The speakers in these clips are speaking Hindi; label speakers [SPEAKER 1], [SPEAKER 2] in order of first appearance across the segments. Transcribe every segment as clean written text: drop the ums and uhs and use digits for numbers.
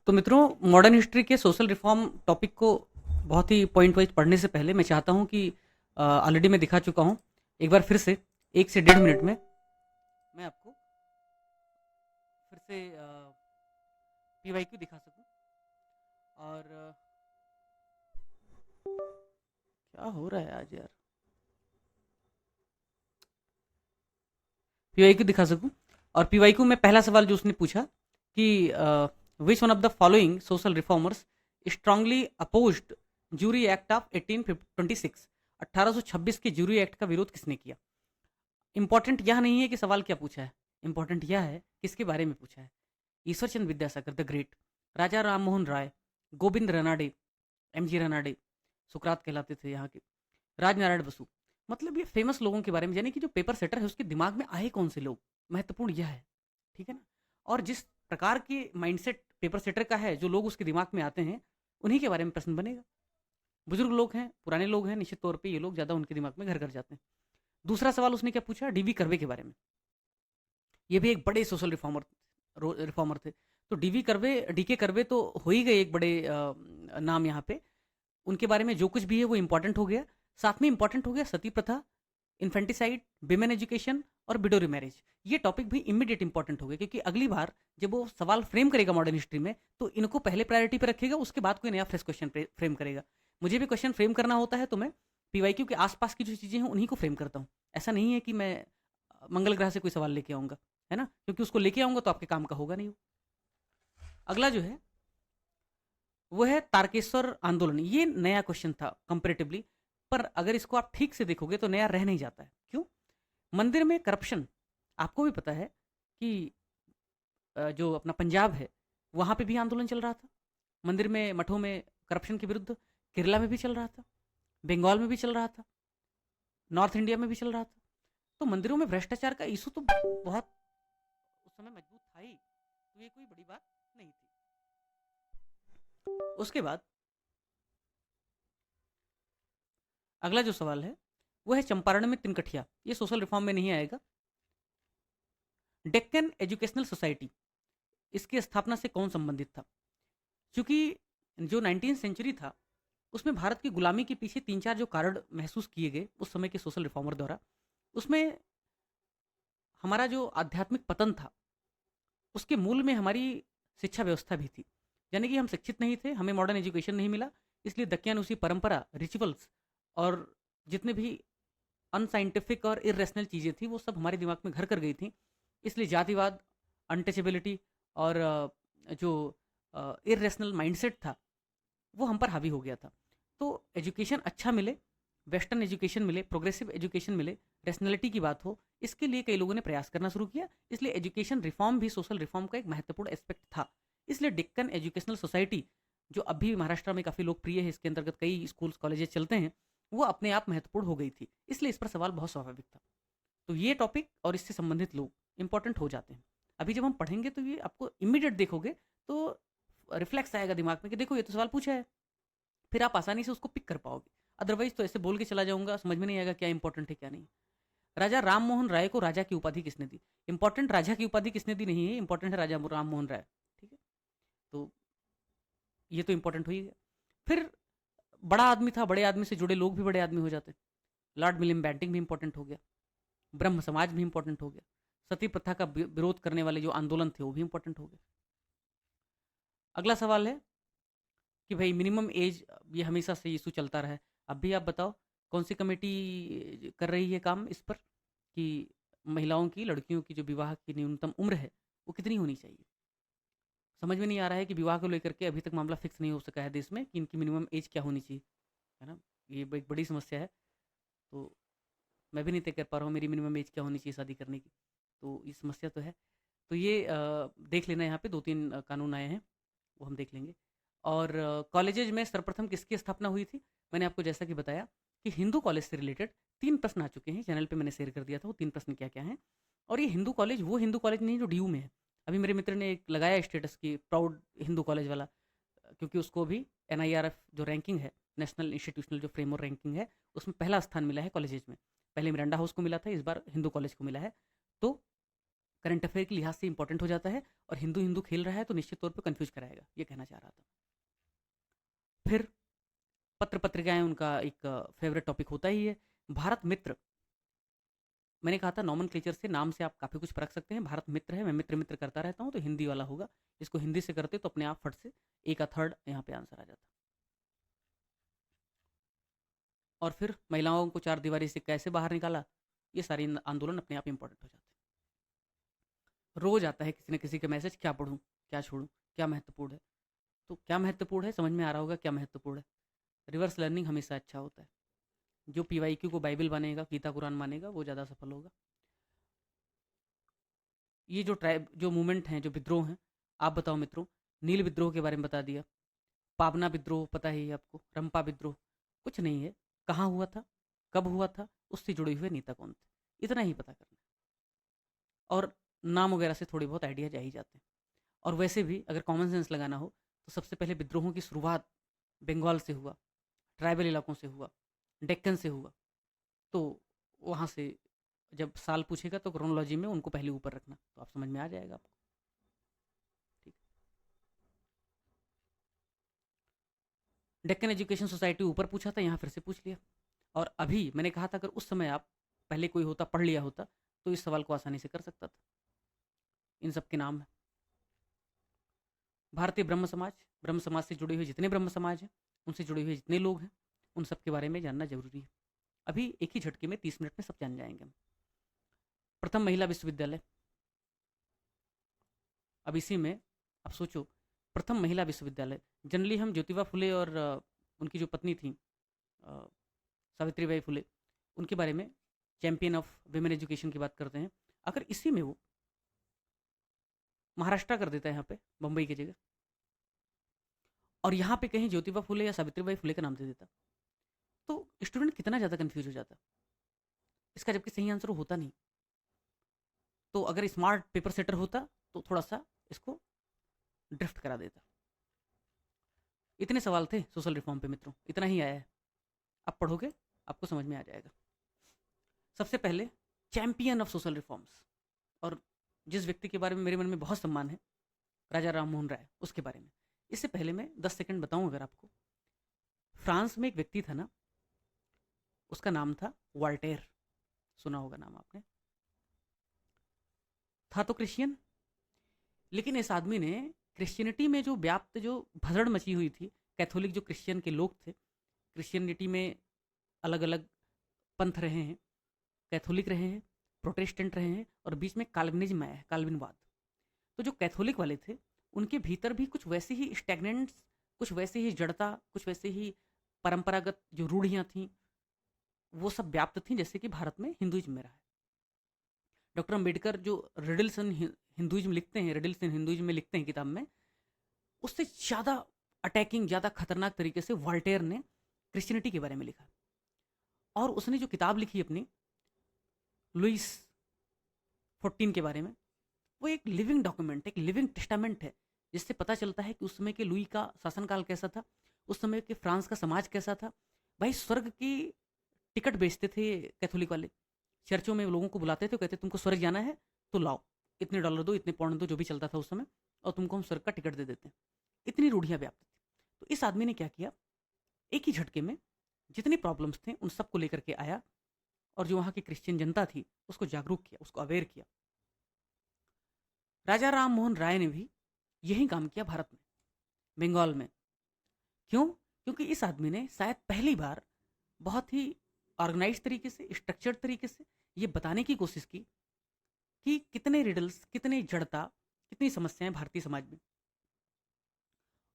[SPEAKER 1] तो मित्रों, मॉडर्न हिस्ट्री के सोशल रिफॉर्म टॉपिक को बहुत ही पॉइंट वाइज पढ़ने से पहले मैं चाहता हूँ कि ऑलरेडी मैं दिखा चुका हूँ। एक बार फिर से 1 से 1.5 मिनट में मैं आपको फिर से PYQ दिखा सकूँ। और क्या हो रहा है आज यार, PYQ दिखा सकूँ। और PYQ में पहला सवाल जो उसने पूछा कि which one of the following social reformers strongly opposed jury act of 1826। 1826 के जूरी एक्ट का विरोध किसने किया। इंपॉर्टेंट यह नहीं है कि सवाल क्या पूछा है, इंपॉर्टेंट यह है किसके बारे में पूछा है। Ishwar Chandra Vidyasagar the great, Raja Ram Mohan Roy, Govind Ranade, MG Ranade, सुकरात कहलाते थे यहाँ के, राजनारायण बसु। मतलब ये फेमस लोगों के बारे में, यानी कि जो पेपर सेटर है उसके दिमाग में आए कौन से लोग, महत्वपूर्ण यह है। ठीक है ना। और जिस प्रकार के माइंडसेट पेपर सेटर का है, जो लोग उसके दिमाग में आते हैं, उन्हीं के बारे में प्रश्न बनेगा। बुजुर्ग लोग हैं, पुराने लोग हैं, निश्चित तौर पे ये लोग ज़्यादा उनके दिमाग में घर कर जाते हैं। दूसरा सवाल उसने क्या पूछा, DV कर्वे के बारे में। ये भी एक बड़े सोशल रिफॉर्मर थे। तो DK कर्वे तो हो ही गए एक बड़े नाम यहाँ पे। उनके बारे में जो कुछ भी है वो इंपॉर्टेंट हो गया। साथ में इंपॉर्टेंट हो गया सती प्रथा, इन्फेंटिसाइड, विमेन एजुकेशन और विडो मैरिज। ये टॉपिक भी इमीडिएट इंपॉर्टेंट हो गए, क्योंकि अगली बार जब वो सवाल फ्रेम करेगा मॉडर्न हिस्ट्री में, तो इनको पहले प्रायोरिटी पे रखेगा, उसके बाद कोई नया फ्रेश क्वेश्चन फ्रेम करेगा। मुझे भी क्वेश्चन फ्रेम करना होता है तो मैं PYQ के आसपास की जो चीज़ें हैं उन्हीं को फ्रेम करता हूँ। ऐसा नहीं है कि मैं मंगल ग्रह से कोई सवाल लेके आऊँगा, है ना, क्योंकि उसको लेके आऊँगा तो आपके काम का होगा नहीं वो। अगला जो है वो है तारकेश्वर आंदोलन। ये नया क्वेश्चन था कंपेरेटिवली, पर अगर इसको आप ठीक से देखोगे तो नया रह नहीं जाता है। क्यों। मंदिर में करप्शन, आपको भी पता है कि जो अपना पंजाब है वहाँ पे भी आंदोलन चल रहा था, मंदिर में मठों में करप्शन के विरुद्ध। केरला में भी चल रहा था, बंगाल में भी चल रहा था, नॉर्थ इंडिया में भी चल रहा था। तो मंदिरों में भ्रष्टाचार का इशू तो बहुत उस समय मजबूत था ही, तो ये कोई बड़ी बात नहीं थी। उसके बाद अगला जो सवाल है वो है चंपारण में तिनकठिया। ये सोशल रिफॉर्म में नहीं आएगा। डेक्कन एजुकेशनल सोसाइटी, इसकी स्थापना से कौन संबंधित था। क्योंकि जो 19th सेंचुरी था उसमें भारत की गुलामी के पीछे 3-4 जो कारण महसूस किए गए उस समय के सोशल रिफॉर्मर द्वारा, उसमें हमारा जो आध्यात्मिक पतन था उसके मूल में हमारी शिक्षा व्यवस्था भी थी। यानी कि हम शिक्षित नहीं थे, हमें मॉडर्न एजुकेशन नहीं मिला, इसलिए दक्यानुसी परंपरा, रिचुअल्स और जितने भी अनसाइंटिफिक और इरेशनल चीज़ें थी वो सब हमारे दिमाग में घर कर गई थी। इसलिए जातिवाद, अनटचेबिलिटी और जो इरेशनल माइंडसेट था वो हम पर हावी हो गया था। तो एजुकेशन अच्छा मिले, वेस्टर्न एजुकेशन मिले, प्रोग्रेसिव एजुकेशन मिले, रैशनैलिटी की बात हो, इसके लिए कई लोगों ने प्रयास करना शुरू किया। इसलिए एजुकेशन रिफॉर्म भी सोशल रिफॉर्म का एक महत्वपूर्ण एस्पेक्ट था। इसलिए डेक्कन एजुकेशनल सोसाइटी, जो अब भी महाराष्ट्र में काफ़ी लोकप्रिय है, इसके अंतर्गत कई स्कूल्स कॉलेजेस चलते हैं, वो अपने आप महत्वपूर्ण हो गई थी। इसलिए इस पर सवाल बहुत स्वाभाविक था। तो ये टॉपिक और इससे संबंधित लोग इंपॉर्टेंट हो जाते हैं। अभी जब हम पढ़ेंगे तो ये आपको इमीडिएट देखोगे तो रिफ्लेक्स आएगा दिमाग में कि देखो ये तो सवाल पूछा है, फिर आप आसानी से उसको पिक कर पाओगे। अदरवाइज तो ऐसे बोल के चला जाऊंगा, समझ में नहीं आएगा क्या इंपॉर्टेंट है क्या नहीं। राजा राम मोहन राय को राजा की उपाधि किसने दी। इंपॉर्टेंट राजा की उपाधि किसने दी नहीं है, इंपॉर्टेंट है राजा राम मोहन राय। ठीक है। तो ये तो इंपॉर्टेंट हो ही गया। फिर बड़ा आदमी था, बड़े आदमी से जुड़े लोग भी बड़े आदमी हो जाते। लॉर्ड विलियम बेंटिंग भी इंपॉर्टेंट हो गया, ब्रह्म समाज भी इंपॉर्टेंट हो गया, सती प्रथा का विरोध करने वाले जो आंदोलन थे वो भी इंपॉर्टेंट हो गए। अगला सवाल है कि भाई मिनिमम एज, ये हमेशा से इशू चलता रहा है। अब भी आप बताओ कौन सी कमेटी कर रही है काम इस पर कि महिलाओं की, लड़कियों की जो विवाह की न्यूनतम उम्र है वो कितनी होनी चाहिए। समझ में नहीं आ रहा है कि विवाह को लेकर के अभी तक मामला फिक्स नहीं हो सका है देश में कि इनकी मिनिमम एज क्या होनी चाहिए, है ना। ये एक बड़ी समस्या है। तो मैं भी नहीं तय कर पा रहा हूँ मेरी मिनिमम एज क्या होनी चाहिए शादी करने की। तो ये समस्या तो है। तो ये देख लेना, यहाँ पे 2-3 कानून आए हैं, वो हम देख लेंगे। और कॉलेजेज में सर्वप्रथम किसकी स्थापना हुई थी। मैंने आपको जैसा कि बताया कि हिंदू कॉलेज से रिलेटेड 3 प्रश्न आ चुके हैं, चैनल पे मैंने शेयर कर दिया था वो 3 प्रश्न क्या क्या हैं। और ये हिंदू कॉलेज वो हिंदू कॉलेज नहीं जो DU में है। अभी मेरे मित्र ने एक लगाया स्टेटस की प्राउड हिंदू कॉलेज वाला, क्योंकि उसको भी NIRF जो रैंकिंग है, नेशनल इंस्टीट्यूशनल जो फ्रेमवर्क रैंकिंग है, उसमें पहला स्थान मिला है कॉलेजेज में। पहले मिरांडा हाउस को मिला था, इस बार हिंदू कॉलेज को मिला है। तो करंट अफेयर के लिहाज से इंपॉर्टेंट हो जाता है, और हिंदू हिंदू खेल रहा है तो निश्चित तौर पर कंफ्यूज कराएगा, ये कहना चाह रहा था। फिर पत्र पत्रिकाएं उनका एक फेवरेट टॉपिक होता ही है। भारत मित्र, मैंने कहा था नॉमनक्लेचर से, नाम से आप काफ़ी कुछ परख सकते हैं। भारत मित्र है, मैं मित्र मित्र करता रहता हूँ, तो हिंदी वाला होगा। इसको हिंदी से करते तो अपने आप फट से ए का थर्ड यहाँ पे आंसर आ जाता। और फिर महिलाओं को चार दीवारी से कैसे बाहर निकाला, ये सारी आंदोलन अपने आप इंपॉर्टेंट हो जाते हैं। रोज आता है किसी न किसी का मैसेज, क्या पढ़ूँ क्या छोड़ूँ, क्या महत्वपूर्ण है। तो क्या महत्वपूर्ण है समझ में आ रहा होगा, क्या महत्वपूर्ण है। रिवर्स लर्निंग हमेशा अच्छा होता है। जो पीवाईक्यू को बाइबल मानेगा, गीता कुरान मानेगा, वो ज़्यादा सफल होगा। ये जो ट्राइब, जो मूवमेंट हैं, जो विद्रोह हैं, आप बताओ मित्रों। नील विद्रोह के बारे में बता दिया, पावना विद्रोह पता ही है आपको, रंपा विद्रोह कुछ नहीं है, कहाँ हुआ था, कब हुआ था, उससे जुड़े हुए नेता कौन थे, इतना ही पता करना है। और नाम वगैरह से थोड़ी बहुत आइडिया जा ही जाते हैं। और वैसे भी अगर कॉमन सेंस लगाना हो तो सबसे पहले विद्रोहों की शुरुआत बंगाल से हुआ, ट्राइबल इलाकों से हुआ, डेक्कन से हुआ। तो वहाँ से जब साल पूछेगा तो क्रोनोलॉजी में उनको पहले ऊपर रखना, तो आप समझ में आ जाएगा आपको। ठीक। डेक्कन एजुकेशन सोसाइटी ऊपर पूछा था, यहाँ फिर से पूछ लिया। और अभी मैंने कहा था अगर उस समय आप पहले कोई होता, पढ़ लिया होता, तो इस सवाल को आसानी से कर सकता था। इन सब के नाम है भारतीय ब्रह्म समाज। ब्रह्म समाज से जुड़े हुए जितने ब्रह्म समाज हैं, उनसे जुड़े हुए जितने लोग हैं, उन सब के बारे में जानना जरूरी है। अभी एक ही झटके में 30 मिनट में सब जान जाएंगे हम। प्रथम महिला विश्वविद्यालय, अब इसी में आप सोचो, प्रथम महिला विश्वविद्यालय। जनरली हम ज्योतिबा फुले और उनकी जो पत्नी थी सावित्रीबाई फुले, उनके बारे में चैंपियन ऑफ विमेन एजुकेशन की बात करते हैं। अगर इसी में वो महाराष्ट्र कर देता है यहाँ पे, मुंबई की जगह, और यहाँ पे कहीं ज्योतिबा फुले या सावित्रीबाई फुले का नाम दे देता, तो स्टूडेंट कितना ज़्यादा कंफ्यूज हो जाता इसका, जबकि सही आंसर होता नहीं। तो अगर स्मार्ट पेपर सेटर होता तो थोड़ा सा इसको ड्रिफ्ट करा देता। इतने सवाल थे सोशल रिफॉर्म पे मित्रों, इतना ही आया है। आप पढ़ोगे आपको समझ में आ जाएगा। सबसे पहले चैंपियन ऑफ सोशल रिफॉर्म्स, और जिस व्यक्ति के बारे में मेरे मन में बहुत सम्मान है, राजा राम मोहन राय, उसके बारे में। इससे पहले मैं 10 सेकंड बताऊं अगर आपको, फ्रांस में एक व्यक्ति था ना, उसका नाम था वॉल्टेयर, सुना होगा नाम आपने। था तो क्रिश्चियन, लेकिन इस आदमी ने क्रिश्चियनिटी में जो व्याप्त, जो भसड़ मची हुई थी, कैथोलिक जो क्रिश्चियन के लोग थे, क्रिश्चियनिटी में अलग अलग पंथ रहे हैं, कैथोलिक रहे हैं, प्रोटेस्टेंट रहे हैं, और बीच में काल्विनिज्म आया है, काल्विनवाद। तो जो कैथोलिक वाले थे, उनके भीतर भी कुछ वैसे ही स्टैग्नेंट्स, कुछ वैसे ही जड़ता, कुछ वैसे ही परंपरागत जो रूढ़ियाँ थीं, वो सब व्याप्त थीं, जैसे कि भारत में हिंदुइज्म में रहा है। डॉक्टर अम्बेडकर जो रिडल्स इन हिंदुइज्म लिखते हैं, रिडल्स इन हिंदुइज्म में लिखते हैं किताब में, उससे ज़्यादा अटैकिंग, ज़्यादा खतरनाक तरीके से वॉल्टेयर ने क्रिश्चियनिटी के बारे में लिखा। और उसने जो किताब लिखी अपनी लुइस 14 के बारे में, वो एक लिविंग डॉक्यूमेंट, एक लिविंग टेस्टामेंट है, जिससे पता चलता है कि उस समय के लुई का शासनकाल कैसा था, उस समय के फ्रांस का समाज कैसा था। भाई स्वर्ग की टिकट बेचते थे कैथोलिक वाले, चर्चों में लोगों को बुलाते थे, कहते तुमको स्वर्ग जाना है तो लाओ, इतने डॉलर दो, इतने पाउंड दो, जो भी चलता था उस समय, और तुमको हम स्वर्ग का टिकट दे देते हैं। इतनी रूढ़ियाँ व्याप्त थी। तो इस आदमी ने क्या किया, एक ही झटके में जितनी प्रॉब्लम्स थे उन सबको लेकर के आया, और जो वहाँ की क्रिश्चियन जनता थी उसको जागरूक किया, उसको अवेयर किया। राजा राम मोहन राय ने भी यही काम किया भारत में, बंगाल में। क्यों? क्योंकि इस आदमी ने शायद पहली बार बहुत ही ऑर्गेनाइज तरीके से, स्ट्रक्चर्ड तरीके से ये बताने की कोशिश की कि कितने रिडल्स, कितने जड़ता, कितनी समस्याएं भारतीय समाज में।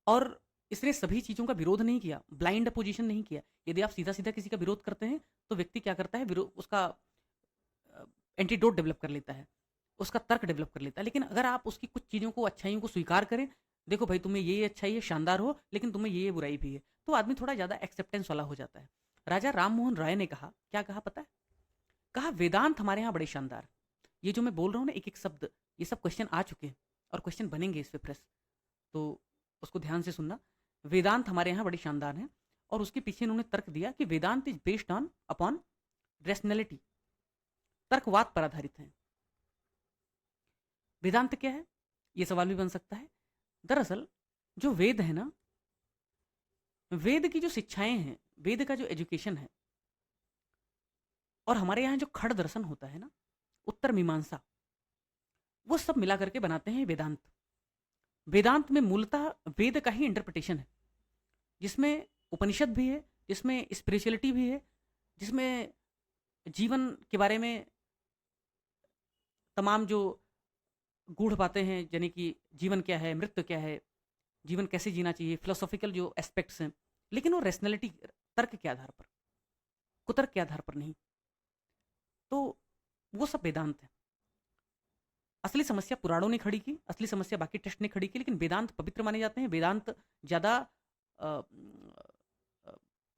[SPEAKER 1] और इसने सभी चीज़ों का विरोध नहीं किया, ब्लाइंड अपोजिशन नहीं किया। यदि आप सीधा सीधा किसी का विरोध करते हैं तो व्यक्ति क्या करता है, विरोध, उसका एंटीडोट डेवलप कर लेता है, उसका तर्क डेवलप कर लेता है। लेकिन अगर आप उसकी कुछ चीज़ों को, अच्छाइयों को स्वीकार करें, देखो भाई तुम्हें ये अच्छाई है, शानदार हो, लेकिन तुम्हें ये बुराई भी है, तो आदमी थोड़ा ज़्यादा एक्सेप्टेंस वाला हो जाता है। राजा राम मोहन राय ने कहा, क्या कहा पता है? कहा वेदांत हमारे यहाँ बड़े शानदार। ये जो मैं बोल रहा हूँ ना, एक एक शब्द, ये सब क्वेश्चन आ चुके हैं और क्वेश्चन बनेंगे इस पे फ्रेश, तो उसको ध्यान से सुनना। वेदांत हमारे यहाँ बड़े शानदार हैं, और उसके पीछे इन्होंने तर्क दिया कि Vedanta is based on upon rationality, तर्कवाद पर आधारित है। वेदांत क्या है, ये सवाल भी बन सकता है। दरअसल जो वेद है ना, वेद की जो शिक्षाएं हैं, वेद का जो एजुकेशन है, और हमारे यहाँ जो खड़ दर्शन होता है ना, उत्तर मीमांसा, वो सब मिला करके बनाते हैं वेदांत। वेदांत में मूलतः वेद का ही इंटरप्रिटेशन है, जिसमें उपनिषद भी है, जिसमें स्पिरिचुअलिटी भी है, जिसमें जीवन के बारे में तमाम जो गूढ़ बातें हैं, यानी कि जीवन क्या है, मृत्यु क्या है, जीवन कैसे जीना चाहिए, फिलोसॉफिकल जो एस्पेक्ट्स हैं, लेकिन वो रैशनैलिटी, तर्क के आधार पर, कुतर्क के आधार पर नहीं। तो वो सब वेदांत है। असली समस्या पुराणों ने खड़ी की, असली समस्या बाकी टेस्ट ने खड़ी की, लेकिन वेदांत पवित्र माने जाते हैं, वेदांत ज़्यादा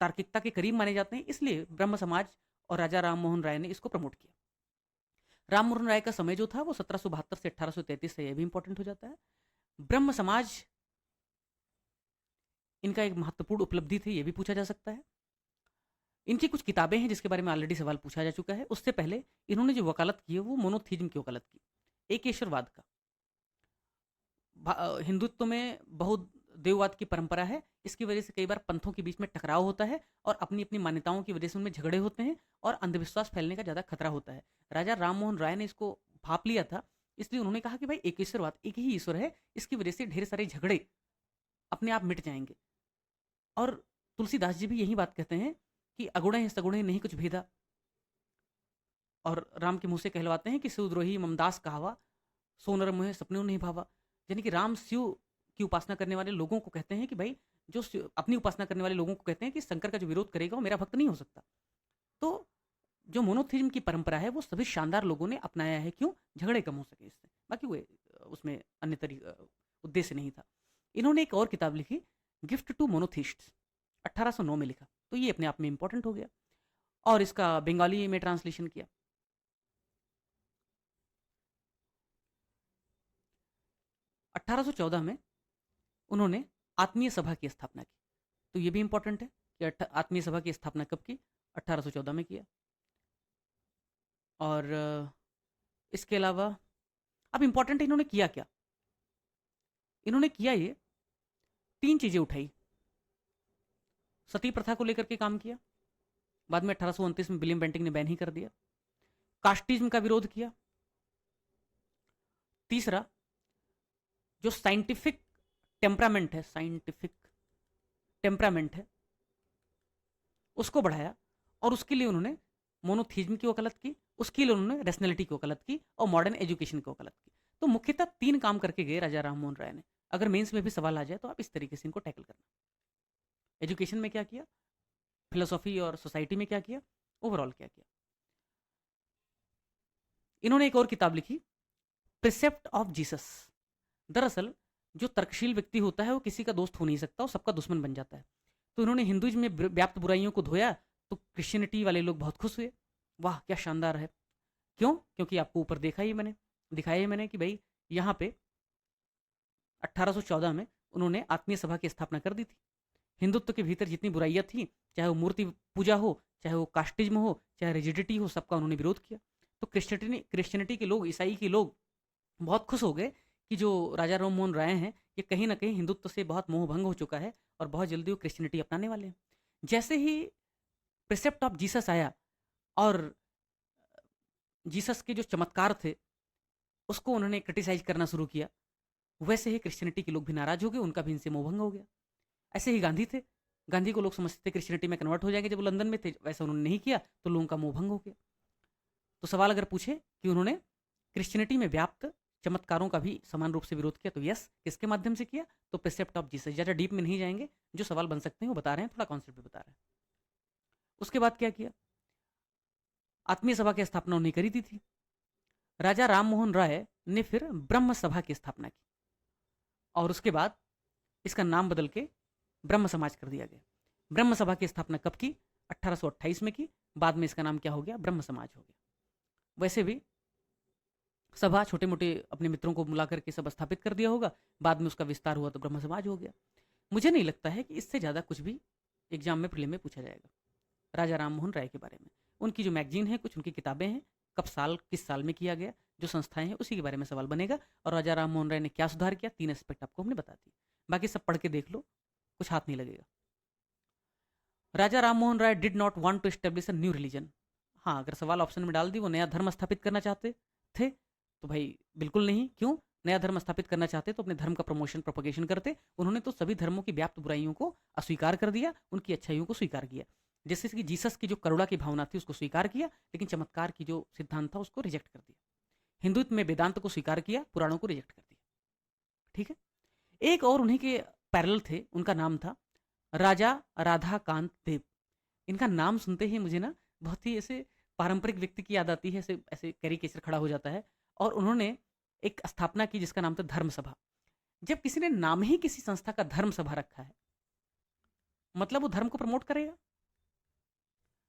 [SPEAKER 1] तार्किकता के करीब माने जाते हैं, इसलिए ब्रह्म समाज और राजा राम मोहन राय ने इसको प्रमोट किया। राम मोहन राय का समय जो था वो 1772 से 1833 से, यह भी इंपॉर्टेंट हो जाता है। ब्रह्म समाज इनका एक महत्वपूर्ण उपलब्धि थी, यह भी पूछा जा सकता है। इनकी कुछ किताबें हैं जिसके बारे में ऑलरेडी सवाल पूछा जा चुका है। उससे पहले इन्होंने जो वकालत की है वो मोनोथीज्म की वकालत की, एकेश्वरवाद का। हिंदुत्व में बहुत देववाद की परंपरा है, इसकी वजह से कई बार पंथों के बीच में टकराव होता है और अपनी अपनी मान्यताओं की वजह से उनमें झगड़े होते हैं और अंधविश्वास फैलने का ज़्यादा खतरा होता है। राजा राम मोहन राय ने इसको भाप लिया था, इसलिए उन्होंने कहा कि भाई एकेश्वरवाद, एक ही ईश्वर है, इसकी वजह से ढेर सारे झगड़े अपने आप मिट जाएंगे। और तुलसीदास जी भी यही बात कहते हैं कि अगुणे सगुणे नहीं कुछ भेदा, और राम के मुंह से कहलवाते हैं कि सुद्रोही ममदास कहावा, सोनर मुहे सपने नहीं भावा। यानी कि राम शिव की उपासना करने वाले लोगों को कहते हैं कि भाई, जो अपनी उपासना करने वाले लोगों को कहते हैं कि शंकर का जो विरोध करेगा वो मेरा भक्त नहीं हो सकता। तो जो मोनोथीज्म की परंपरा है वो सभी शानदार लोगों ने अपनाया है, क्यों? झगड़े कम हो सके इससे, बाकी वो उसमें अन्य उद्देश्य नहीं था। इन्होंने एक और किताब लिखी, गिफ्ट टू मोनोथिस्ट्स, 1809 में लिखा, तो ये अपने आप में इंपॉर्टेंट हो गया, और इसका बंगाली में ट्रांसलेशन किया। 1814 में उन्होंने आत्मीय सभा की स्थापना की, तो ये भी इंपॉर्टेंट है कि आत्मीय सभा की स्थापना कब की? 1814 में किया। और इसके अलावा अब इंपॉर्टेंट है इन्होंने किया क्या। इन्होंने किया ये 3 चीजें उठाई। सती प्रथा को लेकर के काम किया, बाद में 1829 में विलियम बेंटिंग ने बैन ही कर दिया। कास्टिज्म का विरोध किया। तीसरा, जो साइंटिफिक टेम्परामेंट है, साइंटिफिक टेम्परामेंट है, उसको बढ़ाया, और उसके लिए उन्होंने मोनोथीज्म की वकालत की, उसके लिए उन्होंने रैशनैलिटी की वकालत की, और मॉडर्न एजुकेशन की वकालत की। तो मुख्यतः 3 काम करके गए राजा राम मोहन राय ने। अगर मेंस में भी सवाल आ जाए तो आप इस तरीके से इनको टैकल करना। एजुकेशन में क्या किया, फिलोसॉफी और सोसाइटी में क्या किया, ओवरऑल क्या किया। इन्होंने एक और किताब लिखी, प्रिसेप्ट ऑफ जीसस। दरअसल जो तर्कशील व्यक्ति होता है वो किसी का दोस्त हो नहीं सकता, वो सबका दुश्मन बन जाता है। तो इन्होंने हिंदुइज्म में व्याप्त बुराइयों को धोया, तो क्रिश्चियनिटी वाले लोग बहुत खुश हुए, वाह क्या शानदार है। क्यों? क्योंकि आपको ऊपर दिखाया ही मैंने कि भाई यहाँ पे 1814 में उन्होंने आत्मीय सभा की स्थापना कर दी थी। हिंदुत्व के भीतर जितनी बुराइयां थी, चाहे वो मूर्ति पूजा हो, चाहे वो कास्टिज्म हो, चाहे रिजिडिटी हो, सबका उन्होंने विरोध किया। तो क्रिश्चियनिटी के लोग, ईसाई के लोग बहुत खुश हो गए कि जो राजा राम मोहन राय हैं, ये कहीं ना कहीं हिंदुत्व से बहुत मोह भंग हो चुका है और बहुत जल्दी वो क्रिश्चियनिटी अपनाने वाले हैं। जैसे ही प्रिसेप्ट ऑफ जीसस आया और जीसस के जो चमत्कार थे उसको उन्होंने क्रिटिसाइज करना शुरू किया, वैसे ही क्रिश्चियनिटी के लोग भी नाराज हो गए, उनका भी इनसे मोहभंग हो गया। ऐसे ही गांधी थे, गांधी को लोग समझते थे क्रिश्चियनिटी में कन्वर्ट हो जाएंगे जब वो लंदन में थे, वैसा उन्होंने नहीं किया तो लोगों का मोहभंग हो गया। तो सवाल अगर पूछे कि उन्होंने क्रिश्चियनिटी में व्याप्त चमत्कारों का भी समान रूप से विरोध किया, तो यस, किसके माध्यम से किया? तो प्रिसेप्ट ऑफ जीसस। ज़्यादा डीप में नहीं जाएंगे, जो सवाल बन सकते हैं वो बता रहे हैं, थोड़ा कॉन्सेप्ट भी बता रहे हैं। उसके बाद क्या किया? आत्मीय सभा की स्थापना उन्हें करी दी थी। राजा राम मोहन राय ने फिर ब्रह्म सभा की स्थापना की, और उसके बाद इसका नाम बदल के ब्रह्म समाज कर दिया गया। ब्रह्म सभा की स्थापना कब की? 1828 में की। बाद में इसका नाम क्या हो गया? ब्रह्म समाज हो गया। वैसे भी सभा छोटे मोटे अपने मित्रों को बुला करके सब स्थापित कर दिया होगा, बाद में उसका विस्तार हुआ तो ब्रह्म समाज हो गया। मुझे नहीं लगता है कि इससे ज़्यादा कुछ भी एग्जाम में प्रीलिम में पूछा जाएगा राजा राम मोहन राय के बारे में। उनकी जो मैगजीन है, कुछ उनकी किताबें हैं, कब साल किस साल में किया गया, जो संस्थाएं हैं उसी के बारे में सवाल बनेगा। और राजा राम मोहन राय ने क्या सुधार किया, 3 एस्पेक्ट आपको हमने बता दिए। बाकी सब पढ़ के देख लो, कुछ हाथ नहीं लगेगा। Raja Ram Mohan Roy did not want to establish a new religion. हाँ, अगर सवाल ऑप्शन में डाल दी वो नया धर्म स्थापित करना चाहते थे, तो भाई बिल्कुल नहीं। क्यों? नया धर्म स्थापित करना चाहते तो अपने धर्म का प्रमोशन प्रोपगेशन करते। उन्होंने तो सभी धर्मों की व्याप्त बुराइयों को अस्वीकार कर दिया, उनकी अच्छाइयों को स्वीकार किया। जैसे कि जीसस की जो करुणा की भावना थी उसको स्वीकार किया, लेकिन चमत्कार की जो सिद्धांत था उसको रिजेक्ट कर दिया। हिंदुत्व में वेदांत को स्वीकार किया, पुराणों को रिजेक्ट कर दिया। ठीक है। एक और उन्हीं के पैरेलल थे, उनका नाम था राजा राधाकांत देव। इनका नाम सुनते ही मुझे ना बहुत ही ऐसे पारंपरिक व्यक्ति की याद आती है, ऐसे ऐसे कैरिकेचर खड़ा हो जाता है। और उन्होंने एक स्थापना की जिसका नाम था धर्म सभा। जब किसी ने नाम ही किसी संस्था का धर्म सभा रखा है, मतलब वो धर्म को प्रमोट करेगा,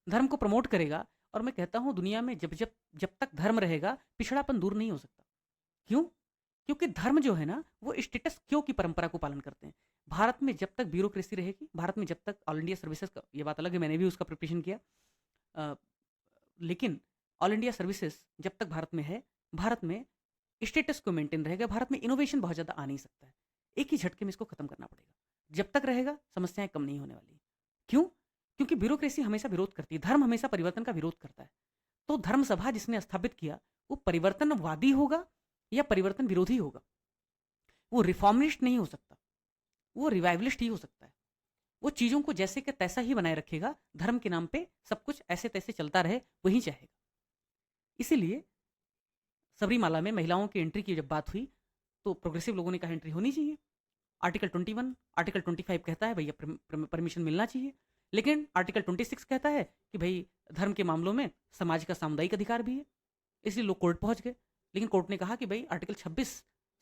[SPEAKER 1] धर्म को प्रमोट करेगा। और मैं कहता हूं दुनिया में जब जब जब तक धर्म रहेगा पिछड़ापन दूर नहीं हो सकता। क्यों? क्योंकि धर्म जो है ना वो स्टेटस क्यों की परंपरा को पालन करते हैं। भारत में जब तक ब्यूरोक्रेसी रहेगी, भारत में जब तक ऑल इंडिया सर्विसेज का, ये बात अलग है, मैंने भी उसका प्रिपरेशन किया, अ, लेकिन ऑल इंडिया सर्विसेज जब तक भारत में है, भारत में स्टेटस को मेंटेन रहेगा, भारत में इनोवेशन बहुत ज़्यादा आ नहीं सकता है। एक ही झटके में इसको खत्म करना पड़ेगा। जब तक रहेगा समस्याएं कम नहीं होने वाली। क्यों? क्योंकि ब्यूरोक्रेसी हमेशा विरोध करती है, धर्म हमेशा परिवर्तन का विरोध करता है। तो धर्म सभा जिसने स्थापित किया वो परिवर्तनवादी होगा या परिवर्तन विरोधी होगा। वो रिफॉर्मिस्ट नहीं हो सकता, वो रिवाइवलिस्ट ही हो सकता है। वो चीज़ों को जैसे कि तैसा ही बनाए रखेगा, धर्म के नाम पे सब कुछ ऐसे तैसे चलता रहे वही चाहेगा। इसीलिए सबरीमाला में महिलाओं की एंट्री की जब बात हुई तो प्रोग्रेसिव लोगों ने कहा एंट्री होनी चाहिए। आर्टिकल 21, आर्टिकल 25 कहता है भैया परमिशन मिलना चाहिए। लेकिन आर्टिकल 26 कहता है कि भाई धर्म के मामलों में समाज का सामुदायिक अधिकार भी है। इसलिए लोग कोर्ट पहुंच गए। लेकिन कोर्ट ने कहा कि भाई आर्टिकल 26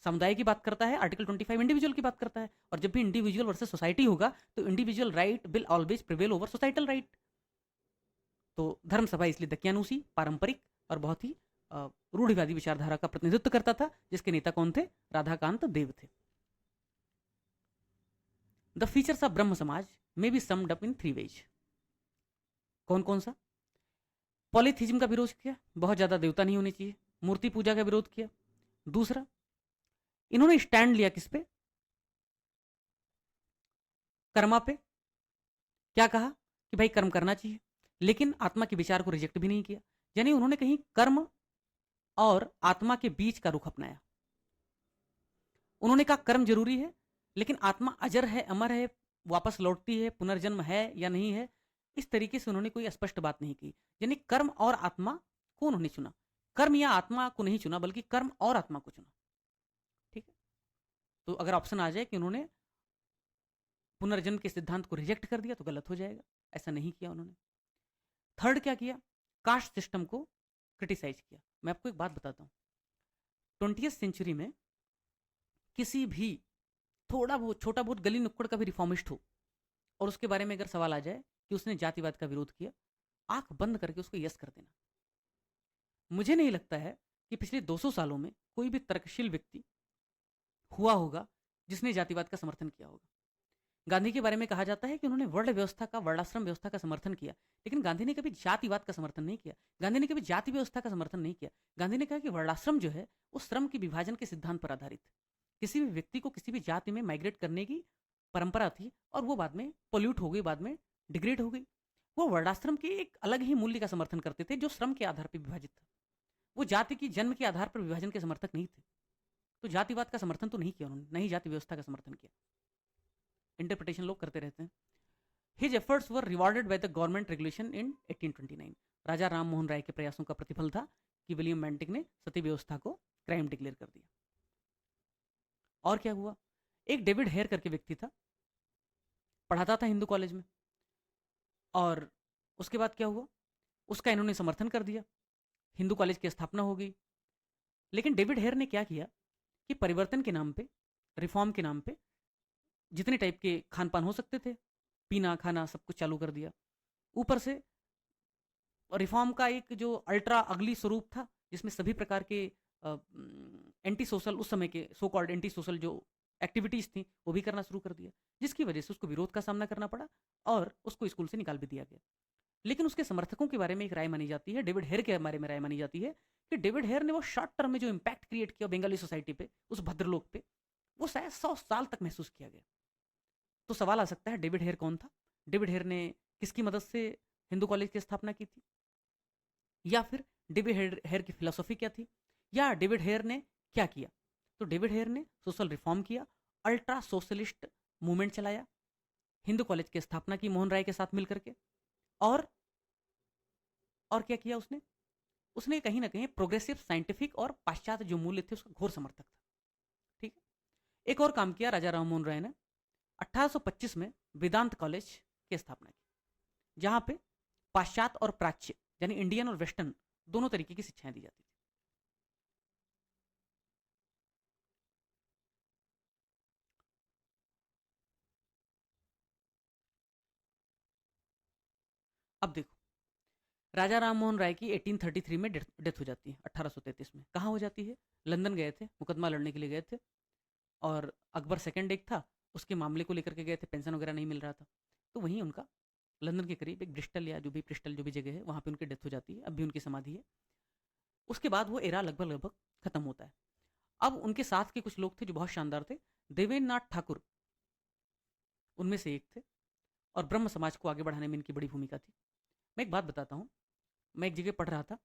[SPEAKER 1] समुदाय की बात करता है, आर्टिकल 25 इंडिविजुअल की बात करता है। और जब भी इंडिविजुअल वर्सेस सोसाइटी होगा तो individual right will always prevail over societal right. तो धर्म सभा इसलिए दकियानूसी, पारंपरिक और बहुत ही रूढ़िवादी विचारधारा का प्रतिनिधित्व करता था, जिसके नेता कौन थे? राधाकांत देव थे। The features of Brahmo Samaj में be summed up in 3 ways. कौन कौन सा? पॉलीथिज्म का विरोध किया, बहुत ज्यादा देवता नहीं होने चाहिए। मूर्ति पूजा का विरोध किया। दूसरा, इन्होंने स्टैंड लिया किस पे? कर्मा पे। क्या कहा कि भाई कर्म करना चाहिए, लेकिन आत्मा के विचार को रिजेक्ट भी नहीं किया। यानी उन्होंने कहीं कर्म और आत्मा के बीच का रुख अपनाया। उन्होंने कहा कर्म जरूरी है, लेकिन आत्मा अजर है, अमर है, वापस लौटती है, पुनर्जन्म है या नहीं है, इस तरीके से उन्होंने कोई स्पष्ट बात नहीं की। यानी कर्म और आत्मा को उन्होंने चुना, कर्म या आत्मा को नहीं चुना, बल्कि कर्म और आत्मा को चुना। ठीक है। तो अगर ऑप्शन आ जाए कि उन्होंने पुनर्जन्म के सिद्धांत को रिजेक्ट कर दिया तो गलत हो जाएगा। ऐसा नहीं किया उन्होंने। थर्ड क्या किया? कास्ट सिस्टम को क्रिटिसाइज किया। मैं आपको एक बात बताता हूं, 20वीं सेंचुरी में किसी भी थोड़ा बहुत छोटा बहुत गली नुक्कड़ का भी रिफॉर्मिस्ट हो और उसके बारे में अगर सवाल आ जाए कि उसने जातिवाद का विरोध किया, आंख बंद करके उसको यस कर देना। मुझे नहीं लगता है कि पिछले 200 सालों में कोई भी तर्कशील व्यक्ति हुआ होगा जिसने जातिवाद का समर्थन किया होगा। गांधी के बारे में कहा जाता है कि उन्होंने वर्ण व्यवस्था का, वर्णाश्रम व्यवस्था का समर्थन किया, लेकिन गांधी ने कभी जातिवाद का समर्थन नहीं किया। गांधी ने कभी जाति व्यवस्था का समर्थन नहीं किया। गांधी ने कहा कि वर्णाश्रम जो है वो श्रम के विभाजन के सिद्धांत पर आधारित है। किसी भी व्यक्ति को किसी भी जाति में माइग्रेट करने की परंपरा थी और वो बाद में पोल्यूट हो गई, बाद में डिग्रेड हो गई। वो वर्णाश्रम के एक अलग ही मूल्य का समर्थन करते थे जो श्रम के आधार पर विभाजित था। वो जाति की जन्म के आधार पर विभाजन के समर्थक नहीं थे। तो जातिवाद का समर्थन तो नहीं किया उन्होंने, नहीं जाति व्यवस्था का समर्थन किया। इंटरप्रिटेशन लोग करते रहते हैं। His efforts were rewarded by the government regulation in 1829। राजा राम मोहन राय के प्रयासों का प्रतिफल था कि विलियम बेंटिक ने सती व्यवस्था को क्राइम डिक्लेयर कर दिया। और क्या हुआ? एक डेविड हेयर करके व्यक्ति था, पढ़ाता था हिंदू कॉलेज में, और उसके बाद क्या हुआ? उसका इन्होंने समर्थन कर दिया, हिंदू कॉलेज की स्थापना हो गई। लेकिन डेविड हेयर ने क्या किया कि परिवर्तन के नाम पे, रिफॉर्म के नाम पे जितने टाइप के खान पान हो सकते थे, पीना खाना सब कुछ चालू कर दिया। ऊपर से रिफॉर्म का एक जो अल्ट्रा अगली स्वरूप था जिसमें सभी प्रकार के एंटी सोशल, उस समय के सो कॉल्ड एंटी सोशल जो एक्टिविटीज थी वो भी करना शुरू कर दिया, जिसकी वजह से उसको विरोध का सामना करना पड़ा और उसको स्कूल से निकाल भी दिया गया। लेकिन उसके समर्थकों के बारे में एक राय मानी जाती है, डेविड हेयर के बारे में राय मानी जाती है कि डेविड हेयर ने वो शॉर्ट टर्म में जो इम्पैक्ट क्रिएट किया बंगाली सोसाइटी पे, उस भद्रलोक पे, वो शायद 100 साल तक महसूस किया गया। तो सवाल आ सकता है, डेविड हेयर कौन था? डेविड हेयर ने किसकी मदद से हिंदू कॉलेज की स्थापना की थी? या फिर डेविड हेयर की फिलोसॉफी क्या थी? या डेविड हेयर ने क्या किया? तो डेविड हेयर ने सोशल रिफॉर्म किया, अल्ट्रा सोशलिस्ट मूवमेंट चलाया, हिंदू कॉलेज की स्थापना की मोहन राय के साथ मिलकर के, और और क्या किया उसने? उसने कहीं ना कहीं प्रोग्रेसिव साइंटिफिक और पाश्चात्य जो मूल्य थे उसका घोर समर्थक था। ठीक है। एक और काम किया राजा राममोहन राय ने, 1825 में वेदांत कॉलेज की स्थापना की, जहां पे पाश्चात्य और प्राच्य यानी इंडियन और वेस्टर्न दोनों तरीके की शिक्षाएं दी जाती थी। अब देखो, राजा राममोहन राय की 1833 में डेथ हो जाती है, 1833 में। कहाँ हो जाती है? लंदन गए थे, मुकदमा लड़ने के लिए गए थे, और अकबर सेकंड एक था, उसके मामले को लेकर के गए थे, पेंशन वगैरह नहीं मिल रहा था, तो वहीं उनका लंदन के करीब एक ब्रिस्टल या जो भी ब्रिस्टल जो भी जगह है वहाँ पे उनकी डेथ हो जाती है। अब भी उनकी समाधि है। उसके बाद वो एरा लगभग लगभग खत्म होता है। अब उनके साथ के कुछ लोग थे जो बहुत शानदार थे। देवेंद्र नाथ ठाकुर उनमें से एक थे, और ब्रह्म समाज को आगे बढ़ाने में इनकी बड़ी भूमिका थी। मैं एक बात बताता हूँ, मैं एक जगह पढ़ रहा था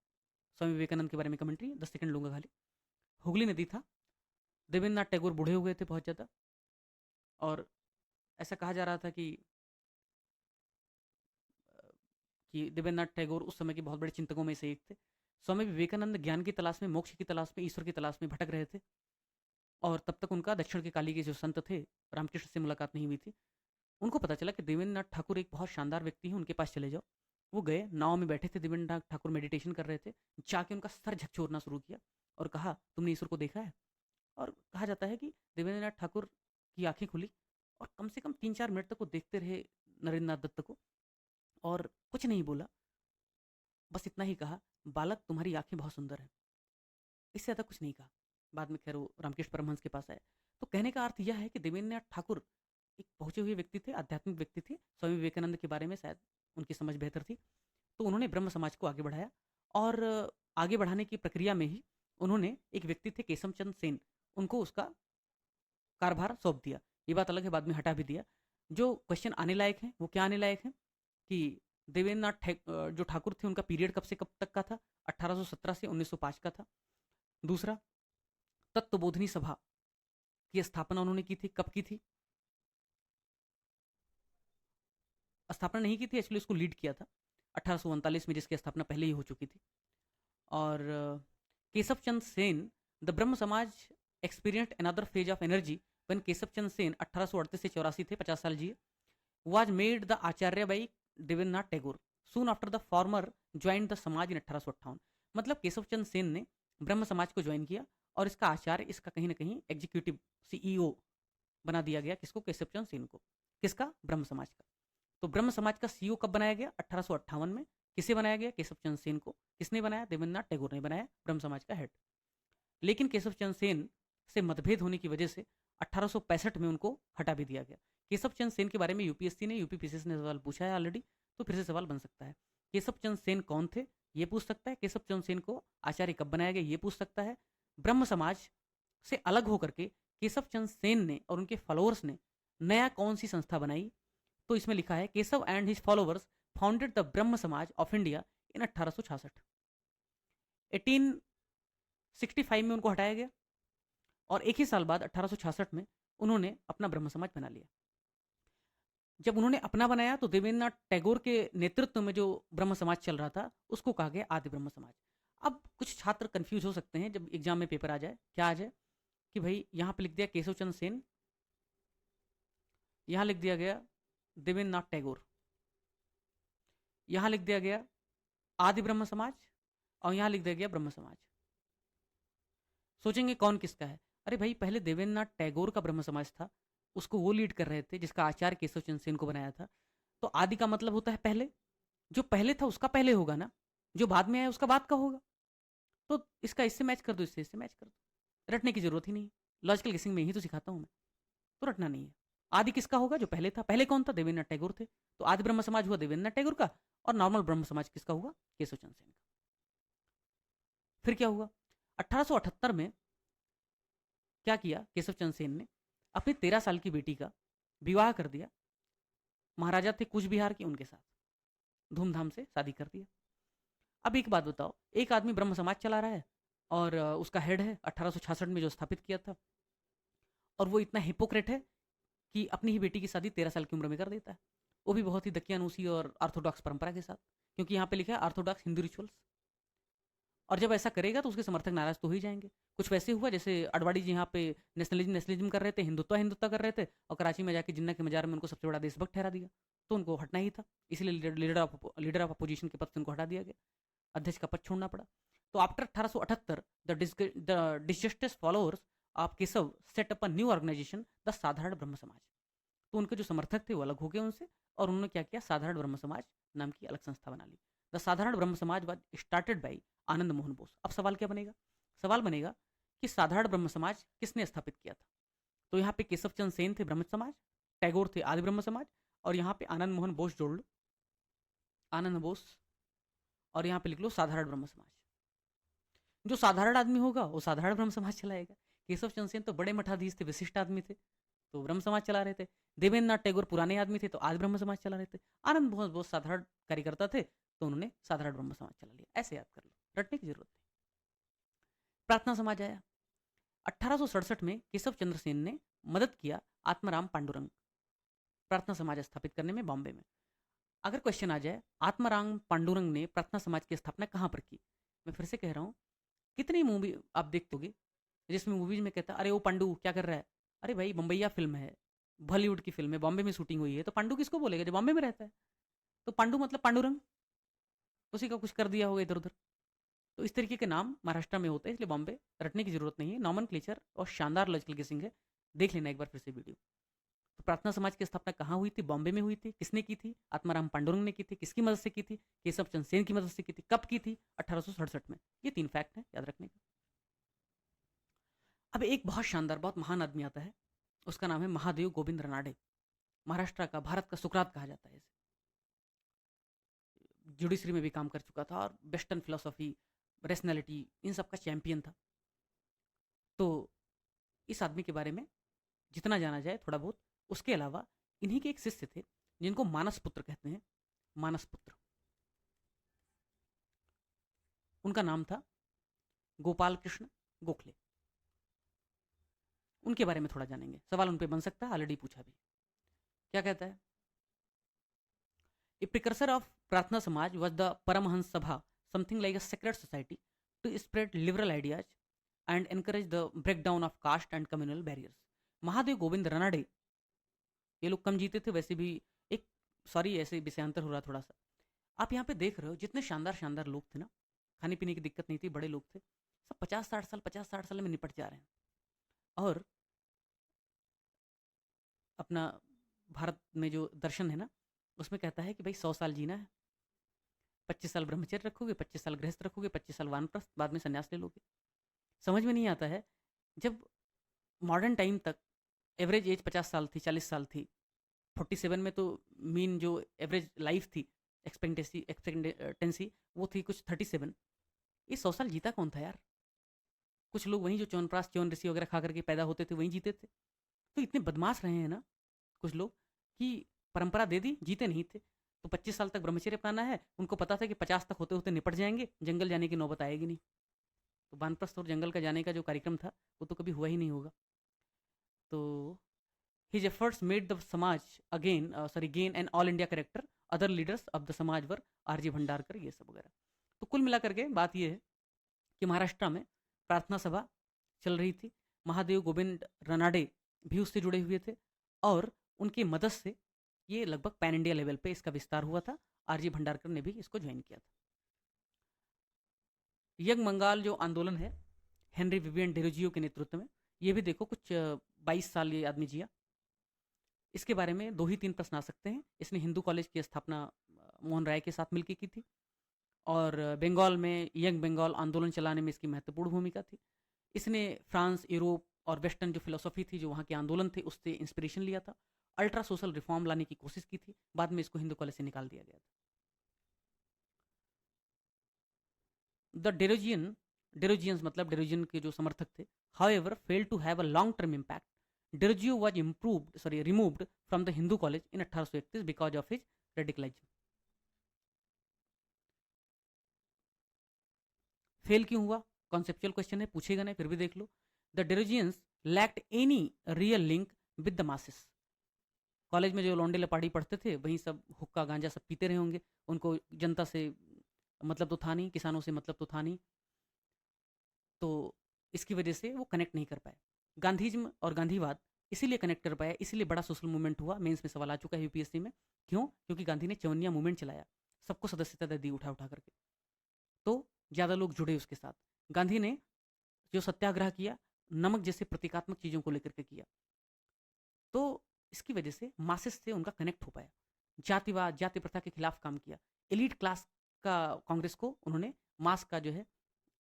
[SPEAKER 1] स्वामी विवेकानंद के बारे में कमेंट्री, 10 सेकंड लूंगा खाली। हुगली नदी था, देवेंद्र नाथ टैगोर बूढ़े हो गए थे बहुत ज़्यादा, और ऐसा कहा जा रहा था कि देवेंद्र नाथ टैगोर उस समय के बहुत बड़े चिंतकों में से एक थे। स्वामी विवेकानंद ज्ञान की तलाश में, मोक्ष की तलाश में, ईश्वर की तलाश में भटक रहे थे, और तब तक उनका दक्षिण के काली के जो संत थे, रामकृष्ण से मुलाकात नहीं हुई थी। उनको पता चला कि देवेंद्र नाथ ठाकुर एक बहुत शानदार व्यक्ति हैं, उनके पास चले जाओ। वो गए, नाव में बैठे थे, देवेंद्र नाथ ठाकुर मेडिटेशन कर रहे थे, जाके उनका सर झकझोरना शुरू किया और कहा, तुमने ईश्वर को देखा है? और कहा जाता है कि देवेंद्र नाथ ठाकुर की आंखें खुली, और कम से कम 3-4 मिनट तक वो देखते रहे नरेंद्र नाथ दत्त को, और कुछ नहीं बोला, बस इतना ही कहा, बालक तुम्हारी आंखें बहुत सुंदर हैं। इससे ज़्यादा कुछ नहीं कहा। बाद में खैर वो रामकृष्ण परमहंस के पास आए। तो कहने का अर्थ यह है कि देवेंद्र नाथ ठाकुर एक पहुंचे हुए व्यक्ति थे, आध्यात्मिक व्यक्ति थे, स्वामी विवेकानंद के बारे में शायद उनकी समझ बेहतर थी। तो उन्होंने ब्रह्म समाज को आगे बढ़ाया, और आगे बढ़ाने की प्रक्रिया में ही उन्होंने एक व्यक्ति थे केशव चंद्र सेन, उनको उसका कारभार सौंप दिया। ये बात अलग है, बाद में हटा भी दिया। जो क्वेश्चन आने लायक हैं वो क्या आने लायक हैं कि देवेंद्र नाथ जो ठाकुर थे उनका पीरियड कब से कब तक का था? 1817 से 1905 का था। दूसरा, तत्वबोधिनी सभा की स्थापना उन्होंने की थी, कब की थी? स्थापना नहीं की थी, एक्चुअली उसको लीड किया था 1839 में, जिसकी स्थापना पहले ही हो चुकी थी। और Keshav Chandra Sen, the Brahmo Samaj experienced another phase of energy when Keshab Chandra Sen 1838 से 84 थे, 50 साल जिए, was made the Acharya by Debendra Nath Tagore soon after the former join the Samaj in 1858। मतलब केशव चंद्र सेन ने ब्रह्म समाज को ज्वाइन किया, और इसका आचार्य, इसका कहीं ना कहीं एग्जीक्यूटिव सीईओ बना दिया गया, किसको? केशव चंद्र सेन को। किसका? ब्रह्म समाज का। तो ब्रह्म समाज का सीईओ कब बनाया गया? 1858 में। किसे बनाया गया? केशव चंद्र सेन को। किसने बनाया? देवेंद्र नाथ टैगोर ने बनाया, ब्रह्म समाज का हेड। लेकिन केशव चंद्र सेन से मतभेद होने की वजह से 1865 में उनको हटा भी दिया गया। केशव चंद्र सेन के बारे में यूपीएससी ने, यूपीपीसीएस ने सवाल पूछा है ऑलरेडी, तो फिर से सवाल बन सकता है। केशव चंद्र सेन कौन थे, ये पूछ सकता है। केशव चंद्र सेन को आचार्य कब बनाया गया, ये पूछ सकता है। ब्रह्म समाज से अलग होकर के केशव चंद्र सेन ने और उनके फॉलोअर्स ने नया कौन सी संस्था बनाई? तो इसमें लिखा है, Keshav and his followers founded the Brahmo समाज ऑफ इंडिया इन 1866। 1865 में उनको हटाया गया, और एक ही साल बाद 1866 में उन्होंने अपना ब्रह्म समाज बना लिया। जब उन्होंने अपना बनाया तो देवेंद्र नाथ टैगोर के नेतृत्व में जो ब्रह्म समाज चल रहा था उसको कहा गया आदि ब्रह्म समाज। अब कुछ छात्र कंफ्यूज हो सकते हैं जब एग्जाम में पेपर आ जाए, क्या आ जाए कि भाई यहाँ पे लिख दिया केशव चंद्र सेन, यहाँ लिख दिया गया देवेंद्र नाथ टैगोर, यहाँ लिख दिया गया आदि ब्रह्म समाज, और यहाँ लिख दिया गया ब्रह्म समाज। सोचेंगे कौन किसका है? अरे भाई, पहले देवेंद्र नाथ टैगोर का ब्रह्म समाज था, उसको वो लीड कर रहे थे, जिसका आचार्य केशव चंद्र सेन को बनाया था। तो आदि का मतलब होता है पहले, जो पहले था उसका पहले होगा ना, जो बाद में आया उसका बाद का होगा। तो इसका इससे मैच कर दो, इससे मैच कर दो, रटने की जरूरत ही नहीं। लॉजिकल गेसिंग में ही तो सिखाता हूँ मैं, तो रटना नहीं है। आदि किसका होगा? जो पहले था। पहले कौन था? देवेंद्र नाथ टैगोर थे। तो आदि ब्रह्म समाज हुआ देवेंद्र नाथ टैगोर का, और नॉर्मल ब्रह्म समाज किसका हुआ? केशव चंद्र सेन का। फिर क्या हुआ? 1878 में क्या किया केशव चंद्र सेन ने? अपनी 13 साल की बेटी का विवाह कर दिया, महाराजा थे कूच बिहार के, उनके साथ धूमधाम से शादी कर दिया। अब एक बात बताओ, एक आदमी ब्रह्म समाज चला रहा है और उसका हेड है 1866 में जो स्थापित किया था, और वो इतना हिपोक्रेट है कि अपनी ही बेटी की शादी 13 साल की उम्र में कर देता है, वो भी बहुत ही दकियानूसी और ऑर्थोडॉक्स परंपरा के साथ, क्योंकि यहाँ पे लिखा है ऑर्थोडॉक्स हिंदू रिचुअल्स। और जब ऐसा करेगा तो उसके समर्थक नाराज तो हो ही जाएंगे। कुछ वैसे हुआ जैसे अडवाणी जी यहाँ पे नेशनलिज्म कर रहे थे, हिंदुत्व कर रहे थे, और कराची में जाके जिन्ना के मजार में उनको सबसे बड़ा देशभक्त ठहरा दिया, तो उनको हटना ही था, इसलिए लीडर ऑफ अपोजिशन के पद से उनको हटा दिया गया, अध्यक्ष का पद छोड़ना पड़ा। तो after 1878 the disjustice followers of Keshav set up a new organisation the Sadharan Brahmo समाज। तो उनके जो समर्थक थे वो अलग हो गए उनसे, और उन्होंने क्या किया? साधारण ब्रह्म समाज नाम की अलग संस्था बना ली। द साधारण ब्रह्म समाज was started by Anand Mohan Bose. अब सवाल क्या बनेगा? सवाल बनेगा कि साधारण ब्रह्म समाज किसने स्थापित किया था? तो यहाँ पे केशव चंद्र सेन थे ब्रह्म समाज, टैगोर थे आदि ब्रह्म समाज, और यहाँ पे आनंद मोहन बोस जोड़ लो, आनंद बोस, और यहाँ पे लिख लो साधारण ब्रह्म समाज। जो साधारण आदमी होगा वो साधारण ब्रह्म समाज चलाएगा। केशव चंद्र सेन तो बड़े मठाधीश थे, विशिष्ट आदमी थे, तो ब्रह्म समाज चला रहे थे। देवेंद्र नाथ टैगोर पुराने आदमी थे, तो आदि ब्रह्म समाज चला रहे थे। आनंद मोहन बोस साधारण कार्यकर्ता थे, तो उन्होंने साधारण ब्रह्म समाज चला लिया। ऐसे याद कर लो, रटने की जरूरत नहीं। प्रार्थना समाज आया 1867 में। केशव चंद्र सेन ने मदद किया आत्माराम पांडुरंग प्रार्थना समाज स्थापित करने में बॉम्बे में। अगर क्वेश्चन आ जाए आत्माराम पांडुरंग ने प्रार्थना समाज की स्थापना कहाँ पर की, मैं फिर से कह रहा हूँ, कितनी मूवी आप देखोगे जिसमें मूवीज में कहता अरे वो पांडु क्या कर रहा है? अरे भाई बम्बैया फिल्म है, बॉलीवुड की फिल्म है, बॉम्बे में शूटिंग हुई है, तो पांडु किसको बोलेगा जो बॉम्बे में रहता है? तो पांडु मतलब पांडुरंग, उसी का कुछ कर दिया होगा इधर उधर। तो इस तरीके के नाम महाराष्ट्र में होते हैं, इसलिए बॉम्बे रटने की जरूरत नहीं है। नॉमन क्लेचर और शानदार लॉजिकल गेसिंग है, देख लेना एक बार फिर से वीडियो। तो प्रार्थना समाज की स्थापना कहाँ हुई थी? बॉम्बे में हुई थी। किसने की थी? आत्माराम पांडुरंग ने की थी। किसकी मदद से की थी? केशव चंद्र सेन की मदद से की थी। कब की थी? 1867 में। ये 3 फैक्ट हैं याद रखने का। अब एक बहुत शानदार, बहुत महान आदमी आता है, उसका नाम है महादेव गोविंद रनाडे। महाराष्ट्र का, भारत का सुकरात कहा जाता है इसे। जुडिशरी में भी काम कर चुका था और वेस्टर्न फिलोसॉफी, रेशनैलिटी, इन सब का चैंपियन था। तो इस आदमी के बारे में जितना जाना जाए थोड़ा बहुत। उसके अलावा इन्हीं के एक शिष्य थे जिनको मानस पुत्र कहते हैं, मानस पुत्र। उनका नाम था गोपाल कृष्ण गोखले। उनके बारे में थोड़ा जानेंगे, सवाल उन पे बन सकता है, ऑलरेडी पूछा भी। क्या कहता है? ए प्रिकर्सर ऑफ प्रार्थना समाज was the Paramahans Sabha, something like a secret society to spread liberal ideas and encourage the breakdown of caste and communal barriers. Mahadev Govind Ranade, ये लोग कम जीते थे वैसे भी। एक, सॉरी ऐसे विषयांतर हो रहा थोड़ा सा। आप यहाँ पे देख रहे हो जितने शानदार शानदार लोग थे ना, खाने पीने की दिक्कत नहीं थी, बड़े लोग थे, सब 50-60 साल में निपट जा रहे हैं। और अपना भारत में जो दर्शन है ना, उसमें कहता है कि भाई 100 साल जीना है, 25 साल ब्रह्मचर्य रखोगे, 25 साल गृहस्थ रखोगे, 25 साल वानप्रस्थ, बाद में संन्यास ले लोगे। समझ में नहीं आता है, जब मॉडर्न टाइम तक एवरेज एज 50 साल थी, 40 साल थी, 47 में तो मीन जो एवरेज लाइफ थी, एक्सपेक्टेंसी वो थी कुछ 37। ये 100 साल जीता कौन था यार? कुछ लोग वहीं जो च्यवनप्राश च्यवन ऋषि वगैरह खा करके पैदा होते थे वहीं जीते थे। तो इतने बदमाश रहे हैं ना कुछ लोग कि परंपरा दे दी, जीते नहीं थे। तो 25 साल तक ब्रह्मचर्य अपनाना है, उनको पता था कि 50 तक होते होते निपट जाएंगे, जंगल जाने की नौबत आएगी नहीं। तो वानप्रस्थ और जंगल का जाने का जो कार्यक्रम था वो तो कभी हुआ ही नहीं होगा। तो हिज एफर्ट्स मेड द समाज gain N all India character. Other leaders of the समाज वर आरजी भंडारकर, ये सब वगैरह। तो कुल मिलाकर के बात ये है कि महाराष्ट्र में प्रार्थना सभा चल रही थी, महादेव गोविंद रनाडे भी उससे जुड़े हुए थे, और उनकी मदद से ये लगभग पैन इंडिया लेवल पे इसका विस्तार हुआ था। आरजी भंडारकर ने भी इसको ज्वाइन किया था। यंग बंगाल जो आंदोलन है हेनरी विवियन डेरोजियो के नेतृत्व में, ये भी देखो कुछ 22 साल ये आदमी जिया। इसके बारे में 2 ही 3 प्रश्न आ सकते हैं। इसने हिंदू कॉलेज की स्थापना मोहन राय के साथ मिलकर की थी, और बंगाल में यंग बंगाल आंदोलन चलाने में इसकी महत्वपूर्ण भूमिका थी। इसने फ्रांस, यूरोप और वेस्टर्न जो फिलोसॉफी थी, जो वहाँ के आंदोलन थे, उससे इंस्पिरेशन लिया था। अल्ट्रा सोशल रिफॉर्म लाने की कोशिश की थी। बाद में इसको हिंदू कॉलेज से निकाल दिया गया था। द डेरोजियंस मतलब डेरोजियन के जो समर्थक थे, however failed to have a long term impact. Derozio was removed from the Hindu college in 1831 because of his radicalism. Fail क्यों हुआ? कॉन्सेप्चुअल क्वेश्चन है, पूछेगा नहीं, फिर भी देख लो. The Derozians lacked any real link with the masses. College में जो लौंडे लपाड़ी पढ़ते थे वहीं सब हुक्का गांजा सब पीते रहे होंगे, उनको जनता से मतलब तो था नहीं, किसानों से मतलब तो था नहीं, तो इसकी वजह से वो कनेक्ट नहीं कर पाए. गांधीज्म और गांधीवाद इसीलिए कनेक्ट कर पाया, इसीलिए बड़ा सोशल मूवमेंट हुआ. मेंस में सवाल आ चुका है यूपीएससी में. क्यों? क्योंकि गांधी ने चवन्निया मूवमेंट चलाया, सबको सदस्यता दी उठा उठा करके, तो ज़्यादा लोग जुड़े उसके साथ. गांधी ने जो सत्याग्रह किया, नमक जैसे प्रतीकात्मक चीज़ों को लेकर के किया, तो इसकी वजह से मासेस से उनका कनेक्ट हो पाया. जातिवाद, जाति प्रथा के खिलाफ काम किया. एलीट क्लास का कांग्रेस को उन्होंने मास का जो है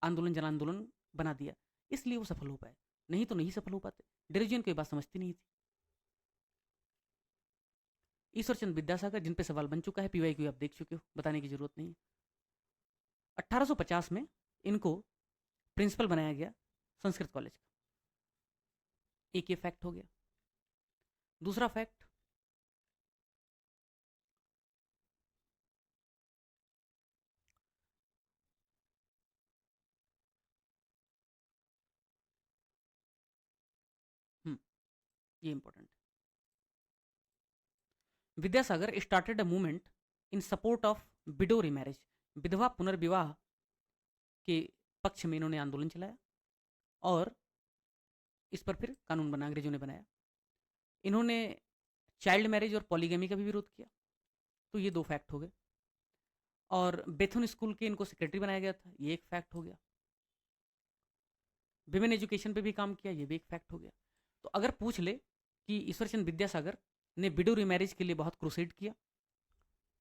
[SPEAKER 1] आंदोलन जन आंदोलन बना दिया, इसलिए वो सफल हो पाए, नहीं तो नहीं सफल हो पाते. डेरिजियन को ये बात समझती नहीं थी. ईश्वर चंद्र विद्यासागर, जिन पे सवाल बन चुका है, पीवाई क्यू आप देख चुके हो, बताने की जरूरत नहीं है. 1850 में इनको प्रिंसिपल बनाया गया संस्कृत कॉलेज का. एक ये फैक्ट हो गया. दूसरा फैक्ट, ये important. Vidyasagar started a movement in support of window remarriage. विधवा पुनर्विवाह के पक्ष में इन्होंने आंदोलन चलाया और इस पर फिर कानून बना, अंग्रेजों ने बनाया. इन्होंने चाइल्ड मैरिज और पॉलीगेमी का भी विरोध किया. तो ये दो फैक्ट हो गए. और बेथुन स्कूल के इनको सेक्रेटरी बनाया गया था, ये एक फैक्ट हो गया. विमेन एजुकेशन पे भी काम किया, ये भी एक फैक्ट हो गया. तो अगर पूछ ले कि ईश्वरचंद विद्यासागर ने विडो रीमैरिज के लिए बहुत क्रूसेड किया,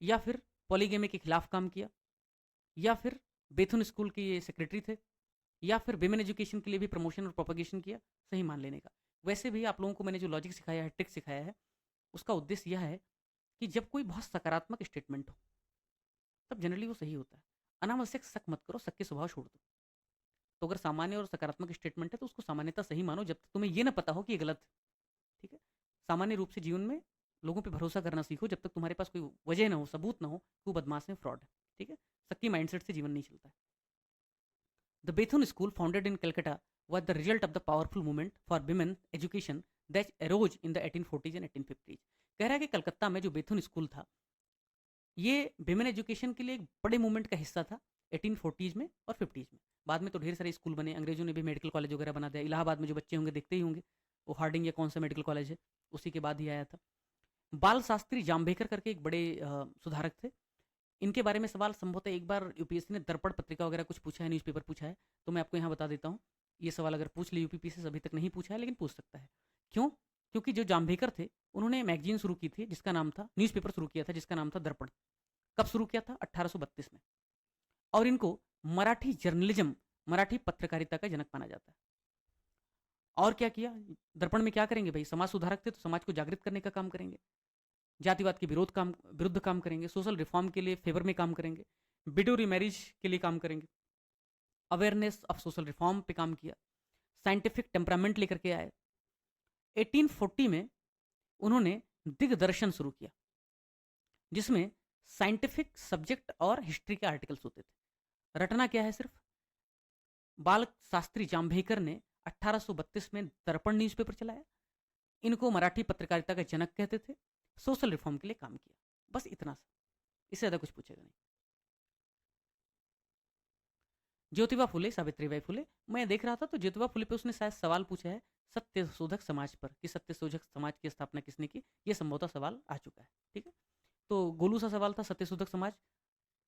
[SPEAKER 1] या फिर पॉलीगेमी के खिलाफ काम किया, या फिर बेथुन स्कूल के ये सेक्रेटरी थे, या फिर विमेन एजुकेशन के लिए भी प्रमोशन और प्रोपगेशन किया, सही मान लेने का. वैसे भी आप लोगों को मैंने जो लॉजिक सिखाया है, ट्रिक सिखाया है, उसका उद्देश्य यह है कि जब कोई बहुत सकारात्मक स्टेटमेंट हो तब जनरली वो सही होता है. अनावश्यक शक मत करो, शक के स्वभाव छोड़ दो. तो अगर सामान्य और सकारात्मक स्टेटमेंट है तो उसको सामान्यता सही मानो, जब तक तुम्हें ये ना पता हो कि ये गलत है. ठीक है. सामान्य रूप से जीवन में लोगों पे भरोसा करना सीखो, जब तक तुम्हारे पास कोई वजह ना हो, सबूत ना हो कि वो बदमाश है, फ्रॉड है. ठीक है. शक्की माइंडसेट से जीवन नहीं चलता है. The Bethune school founded in Calcutta was the result of the powerful movement for women education that arose in the 1840s and 1850s. कह रहा है कि कलकत्ता में जो बेथुन स्कूल था, ये विमेन एजुकेशन के लिए एक बड़े मूवमेंट का हिस्सा था 1840s में और 50s में. बाद में तो ढेर सारे स्कूल बने, अंग्रेजों ने भी मेडिकल कॉलेज वगैरह बना दिया. इलाहाबाद में जो बच्चे होंगे देखते ही होंगे, वो हार्डिंग या कौन सा मेडिकल कॉलेज है, उसी के बाद ही आया था. बाल शास्त्री जाम्बेकर करके एक बड़े सुधारक थे. इनके बारे में सवाल संभवतः एक बार यूपीएससी ने दर्पण पत्रिका वगैरह कुछ पूछा है, न्यूज़पेपर पूछा है, तो मैं आपको यहाँ बता देता हूँ. ये सवाल अगर पूछ ले यूपीपीएससी, अभी तक नहीं पूछा है लेकिन पूछ सकता है. क्यों? क्योंकि जो जाम्बेकर थे उन्होंने मैगजीन शुरू की थी जिसका नाम था, न्यूज़पेपर शुरू किया था जिसका नाम था दर्पण. कब शुरू किया था? 1832 में. और इनको मराठी जर्नलिज्म, मराठी पत्रकारिता का जनक माना जाता है. और क्या किया दर्पण में? क्या करेंगे भाई, समाज सुधारक थे तो समाज को जागृत करने का काम करेंगे, जातिवाद के विरुद्ध काम करेंगे, सोशल रिफॉर्म के लिए फेवर में काम करेंगे, विडो रीमैरिज के लिए काम करेंगे, अवेयरनेस ऑफ सोशल रिफॉर्म पे काम किया, साइंटिफिक टेम्परामेंट लेकर के आए. 1840 में उन्होंने दिग्दर्शन शुरू किया जिसमें साइंटिफिक सब्जेक्ट और हिस्ट्री के आर्टिकल्स होते थे. रटना क्या है, सिर्फ बाल शास्त्री जाम्भेकर ने 1832 में दर्पण न्यूज़पेपर चलाया, इनको मराठी पत्रकारिता का जनक कहते थे, सोशल रिफॉर्म के लिए काम किया, बस इतना सा, इससे ज़्यादा कुछ पूछेगा नहीं. ज्योतिबा फुले, सावित्रीबाई फुले, मैं देख रहा था तो ज्योतिबा फुले पे उसने शायद सवाल पूछा है सत्य शोधक समाज पर, कि सत्य शोधक समाज की स्थापना किसने की, ये संभवतः सवाल आ चुका है. ठीक है. तो गोलू सा सवाल था सत्य शोधक समाज,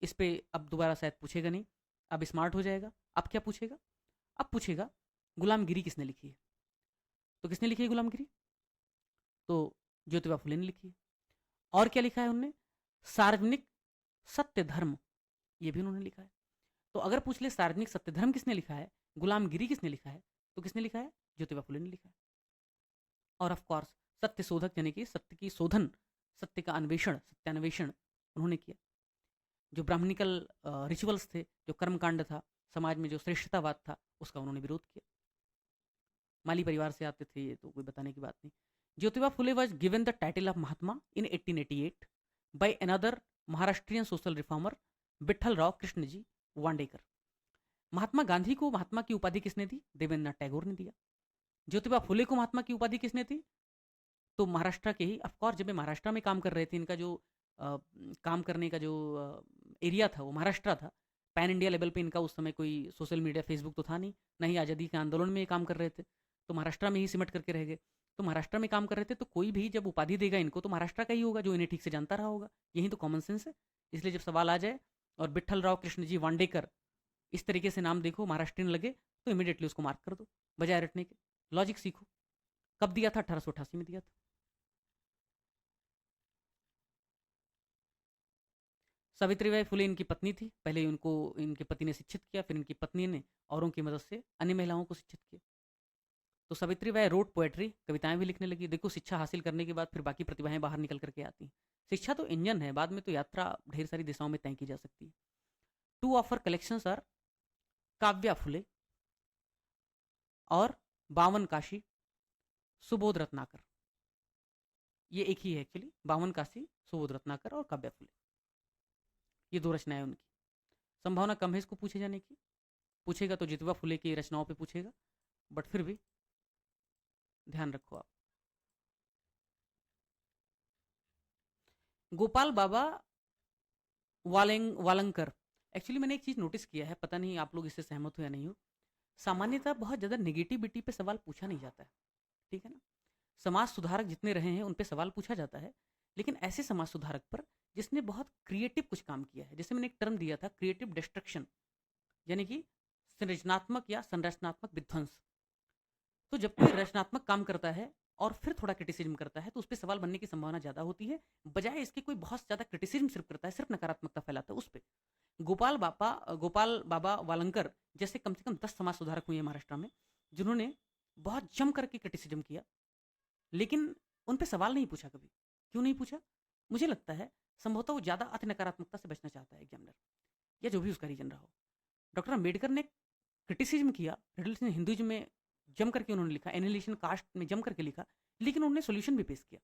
[SPEAKER 1] इस पे अब दोबारा शायद पूछेगा नहीं, अब स्मार्ट हो जाएगा. अब क्या पूछेगा? अब पूछेगा गुलामगिरी किसने लिखी है. तो किसने लिखी है गुलामगिरी? तो ज्योतिबा फुले ने लिखी है. और क्या लिखा है उनने? सार्वजनिक सत्य धर्म, ये भी उन्होंने लिखा है. तो अगर पूछ ले सार्वजनिक सत्य धर्म किसने लिखा है, गुलामगिरी किसने लिखा है, तो किसने लिखा है? ज्योतिबा फुले ने लिखा है. और ऑफ कोर्स सत्य शोधक यानी कि सत्य की शोधन, सत्य का अन्वेषण, सत्यान्वेषण उन्होंने किया. जो ब्राह्मणिकल रिचुअल्स थे, जो कर्मकांड था, समाज में जो श्रेष्ठतावाद था उसका उन्होंने विरोध किया। माली परिवार से आते थे, ये तो कोई बताने की बात नहीं। Jyotiba Phule was given the title of Mahatma in 1888 by another Maharashtrian social reformer Vithal Rao Krishnaji Vandekar. Mahatma Gandhi को महात्मा की उपाधि किसने दी? देवेंद्रनाथ टैगोर ने दिया। ज्योतिबा फुले को महात्मा की उपाधि किसने दी? तो महाराष्ट्र के ही, ऑफकोर्स जब ये महाराष्ट्र में काम कर रहे थे, इनका जो काम करने का जो एरिया था वो महाराष्ट्र था। पैन इंडिया लेवल पे इनका उस समय कोई सोशल मीडिया फेसबुक तो था नहीं, ना ही आज़ादी के आंदोलन में ये काम कर रहे थे, तो महाराष्ट्र में ही सिमट करके रह गए। तो महाराष्ट्र में काम कर रहे थे, तो कोई भी जब उपाधि देगा इनको तो महाराष्ट्र का ही होगा, जो इन्हें ठीक से जानता रहा होगा। यही तो कॉमन सेंस है। इसलिए जब सवाल आ जाए और विठल राव कृष्ण जी वांडेकर इस तरीके से नाम देखो, महाराष्ट्रीयन लगे, तो इमीडिएटली उसको मार्क कर दो, बजाय रटने के। लॉजिक सीखो। कब दिया था? 1888 में दिया था। सावित्रीबाई फुले इनकी पत्नी थी। पहले उनको इनके पति ने शिक्षित किया, फिर इनकी पत्नी ने औरों की मदद से अन्य महिलाओं को शिक्षित किया। तो सावित्रीबाई रोट पोएट्री, कविताएं भी लिखने लगी। देखो, शिक्षा हासिल करने के बाद फिर बाकी प्रतिभाएं बाहर निकल करके आती हैं। शिक्षा तो इंजन है, बाद में तो यात्रा ढेर सारी दिशाओं में तय की जा सकती है। Two of her collections are Kavya Phule और बावन काशी सुबोध रत्नाकर। ये एक ही है एक्चुअली, बावन काशी सुबोध रत्नाकर और काव्या फुले, ये दो रचनाएं उनकी। संभावना कम है इसको पूछे जाने की। पूछेगा तो ज्योतिबा फुले की रचनाओं पे पूछेगा, बट फिर भी ध्यान रखो आप। गोपाल बाबा वालंकर। एक्चुअली मैंने एक चीज नोटिस किया है, पता नहीं आप लोग इससे सहमत हो या नहीं हो। सामान्यतः बहुत ज्यादा नेगेटिविटी पे सवाल पूछा नहीं जाता है, ठीक है ना। समाज सुधारक जितने रहे हैं उन पे सवाल पूछा जाता है, लेकिन ऐसे समाज सुधारक पर जिसने बहुत क्रिएटिव कुछ काम किया है, जैसे मैंने एक टर्म दिया था क्रिएटिव डिस्ट्रक्शन, यानी कि संरचनात्मक या संरचनात्मक विध्वंस। तो जब कोई रचनात्मक काम करता है और फिर थोड़ा क्रिटिसिज्म करता है तो उस पर सवाल बनने की संभावना ज़्यादा होती है, बजाय इसके कोई बहुत ज़्यादा क्रिटिसिज्म सिर्फ करता है, सिर्फ नकारात्मकता फैलाता है उस पर। गोपाल बाबा वालंकर जैसे कम से कम 10 समाज सुधारक हुए हैं महाराष्ट्र में, जिन्होंने बहुत जम करके क्रिटिसिज्म किया, लेकिन उन पर सवाल नहीं पूछा कभी। क्यों नहीं पूछा? मुझे लगता है संभवतः वो ज़्यादा अति नकारात्मकता से बचना चाहता है एग्जामिनर, या जो भी उसका रीजन रहा हो। डॉक्टर अम्बेडकर ने क्रिटिसिज्म किया, रिलीजन हिंदुइज्म में जम करके उन्होंने लिखा, एनिलेशन कास्ट में जम करके लिखा, लेकिन उन्होंने सोल्यूशन भी पेश किया।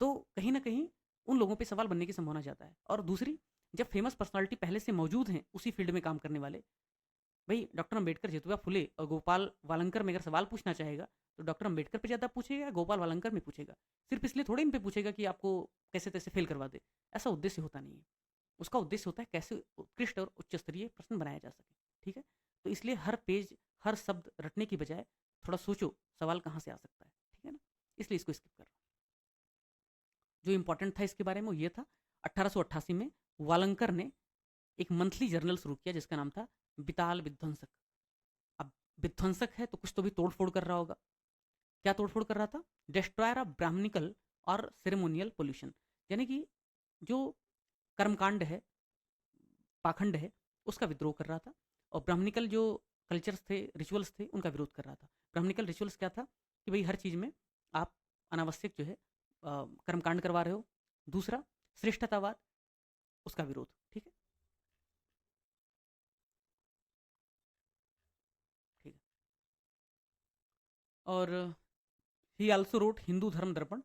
[SPEAKER 1] तो कहीं ना कहीं उन लोगों पे सवाल बनने की संभावना ज़्यादा है। और दूसरी, जब फेमस पर्सनालिटी पहले से मौजूद हैं उसी फील्ड में काम करने वाले, भाई डॉक्टर अम्बेडकर, ज्योतिबा फुले और गोपाल वालंकर में अगर सवाल पूछना चाहेगा तो डॉक्टर अम्बेडकर पे ज़्यादा पूछेगा, गोपाल वालंकर में पूछेगा। सिर्फ इसलिए थोड़े इन पे पूछेगा कि आपको कैसे तैसे फेल करवा दे, ऐसा उद्देश्य होता नहीं है। उसका उद्देश्य होता है कैसे उत्कृष्ट और उच्च स्तरीय प्रश्न बनाया जा सके, ठीक है। तो इसलिए हर पेज, हर शब्द रटने की बजाय थोड़ा सोचो सवाल कहाँ से आ सकता है, ठीक है ना। इसलिए इसको स्किप कर रहा हूँ। जो इंपॉर्टेंट था इसके बारे में वो ये था, 1888 में वालंकर ने एक मंथली जर्नल शुरू किया जिसका नाम था बिताल विध्वंसक। अब विध्वंसक है तो कुछ तो भी तोड़फोड़ कर रहा होगा। क्या तोड़फोड़ कर रहा था? डिस्ट्रॉयर ऑफ ब्राह्मणिकल और सेरेमोनियल पोल्यूशन, यानी कि जो कर्मकांड है, पाखंड है, उसका विद्रोह कर रहा था। और ब्राह्मणिकल जो कल्चर्स थे, रिचुअल्स थे, उनका विरोध कर रहा था। ब्राह्मणिकल रिचुअल्स क्या था कि भाई हर चीज़ में आप अनावश्यक जो है कर्मकांड करवा रहे हो। दूसरा, श्रेष्ठतावाद, उसका विरोध, ठीक है, ठीक है। और ही also road Hindu Dharma Darpan.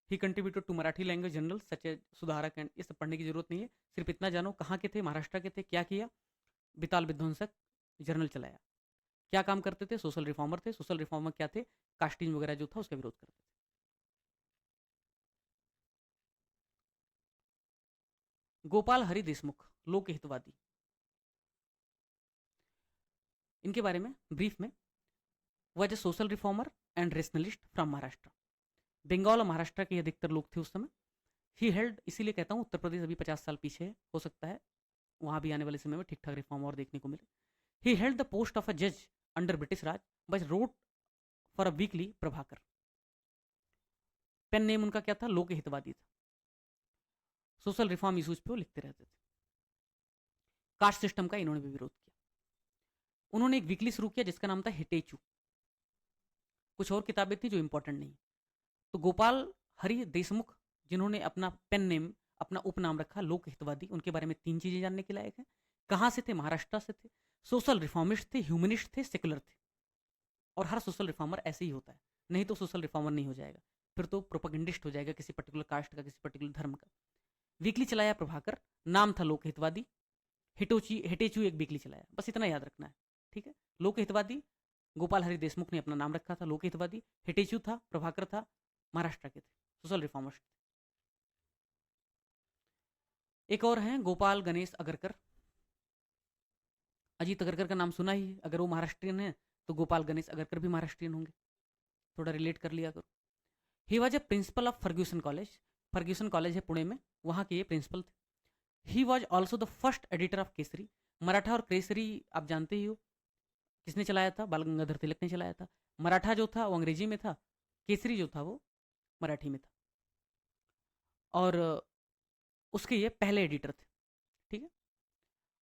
[SPEAKER 1] He contributed to Marathi language journal such as Sudharak and. ये सब पढ़ने की जरूरत नहीं है, सिर्फ इतना जानो कहाँ के थे, महाराष्ट्र के थे। क्या किया? बिताल विध्वंसक जर्नल चलाया। क्या काम करते थे? सोशल रिफॉर्मर थे। सोशल रिफॉर्मर क्या थे? कास्टिंग वगैरह जो था उसका विरोध करते थे। गोपाल हरि देशमुख, लोक हितवादी, इनके बारे में ब्रीफ में, was a social reformer and rationalist from Maharashtra. Bengal और महाराष्ट्र के अधिकतर लोग थे उस समय। ही हेल्ड, इसीलिए कहता हूँ उत्तर प्रदेश अभी 50 साल पीछे है, हो सकता है वहाँ भी आने वाले समय में ठीक ठाक रिफॉर्म और देखने को मिले। He held the post of a जज under British Raj, but wrote for a weekly Prabhakar. Pen name उनका क्या था? लोक हितवादी था। सोशल रिफॉर्म इशूज पे वो लिखते रहते थे। कास्ट सिस्टम का इन्होंने भी विरोध किया। उन्होंने एक वीकली शुरू किया जिसका नाम था हिटेचू। कुछ और किताबें थी जो इंपॉर्टेंट नहीं। तो गोपाल हरि देशमुख, जिन्होंने अपना पेन नेम, अपना उपनाम रखा लोक हितवादी, उनके बारे में 3 चीजें जानने के लायक है कहाँ से थे? महाराष्ट्र से थे। सोशल रिफॉर्मिस्ट थे, ह्यूमनिस्ट थे, सेकुलर थे। और हर सोशल रिफॉर्मर ऐसे ही होता है, नहीं तो सोशल रिफॉर्मर नहीं हो जाएगा, फिर तो प्रोपेगेंडिस्ट हो जाएगा किसी पर्टिकुलर कास्ट का, किसी पर्टिकुलर धर्म का। वीकली चलाया प्रभाकर, नाम था लोकहितवादी। हिटेचू एक वीकली चलाया, बस इतना याद रखना है, ठीक है। लोकहितवादी, गोपाल हरि देशमुख ने अपना नाम रखा था लोकहितवादी। हिटेचू था, प्रभाकर था, महाराष्ट्र के थे, सोशल रिफॉर्मर्स। एक और हैं गोपाल गणेश अगरकर। अजीत अगरकर का नाम सुना ही, अगर वो महाराष्ट्रियन है तो गोपाल गणेश अगरकर भी महाराष्ट्रियन होंगे, थोड़ा रिलेट कर लिया करो। He was a principal of Fergusson college. Fergusson college है पुणे में, वहाँ के ये प्रिंसिपल थे। He was also the first editor of Kesari. Maratha और केसरी आप जानते ही हो किसने चलाया था? बाल गंगाधर तिलक ने चलाया था। मराठा जो था वो अंग्रेजी में था, केसरी जो था वो मराठी में था। और उसके ये पहले एडिटर थे, ठीक है।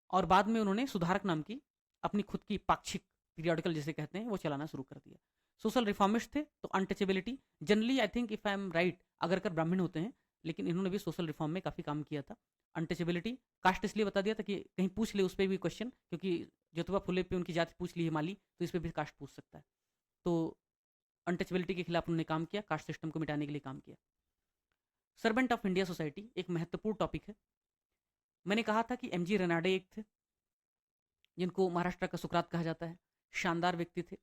[SPEAKER 1] और बाद में उन्होंने सुधारक नाम की अपनी खुद की पाक्षिक पीरियडिकल जिसे कहते हैं वो चलाना शुरू कर दिया। सोशल रिफॉर्मिस्ट थे तो untouchability, generally I think if I am right Agarkar ब्राह्मण होते हैं, लेकिन इन्होंने भी सोशल रिफॉर्म में काफ़ी काम किया था। अनटचेबिलिटी, कास्ट इसलिए बता दिया था कि कहीं पूछ ले उस पर भी क्वेश्चन, क्योंकि ज्योतिबा फुले पे उनकी जाति पूछ ली है माली, तो इस पर भी कास्ट पूछ सकता है। तो अनटचेबिलिटी के खिलाफ उन्होंने काम किया, कास्ट सिस्टम को मिटाने के लिए काम किया। सर्वेंट ऑफ इंडिया सोसाइटी एक महत्वपूर्ण टॉपिक है। मैंने कहा था कि एमजी रेनाडे एक थे जिनको महाराष्ट्र का सुकरात कहा जाता है, शानदार व्यक्ति थे।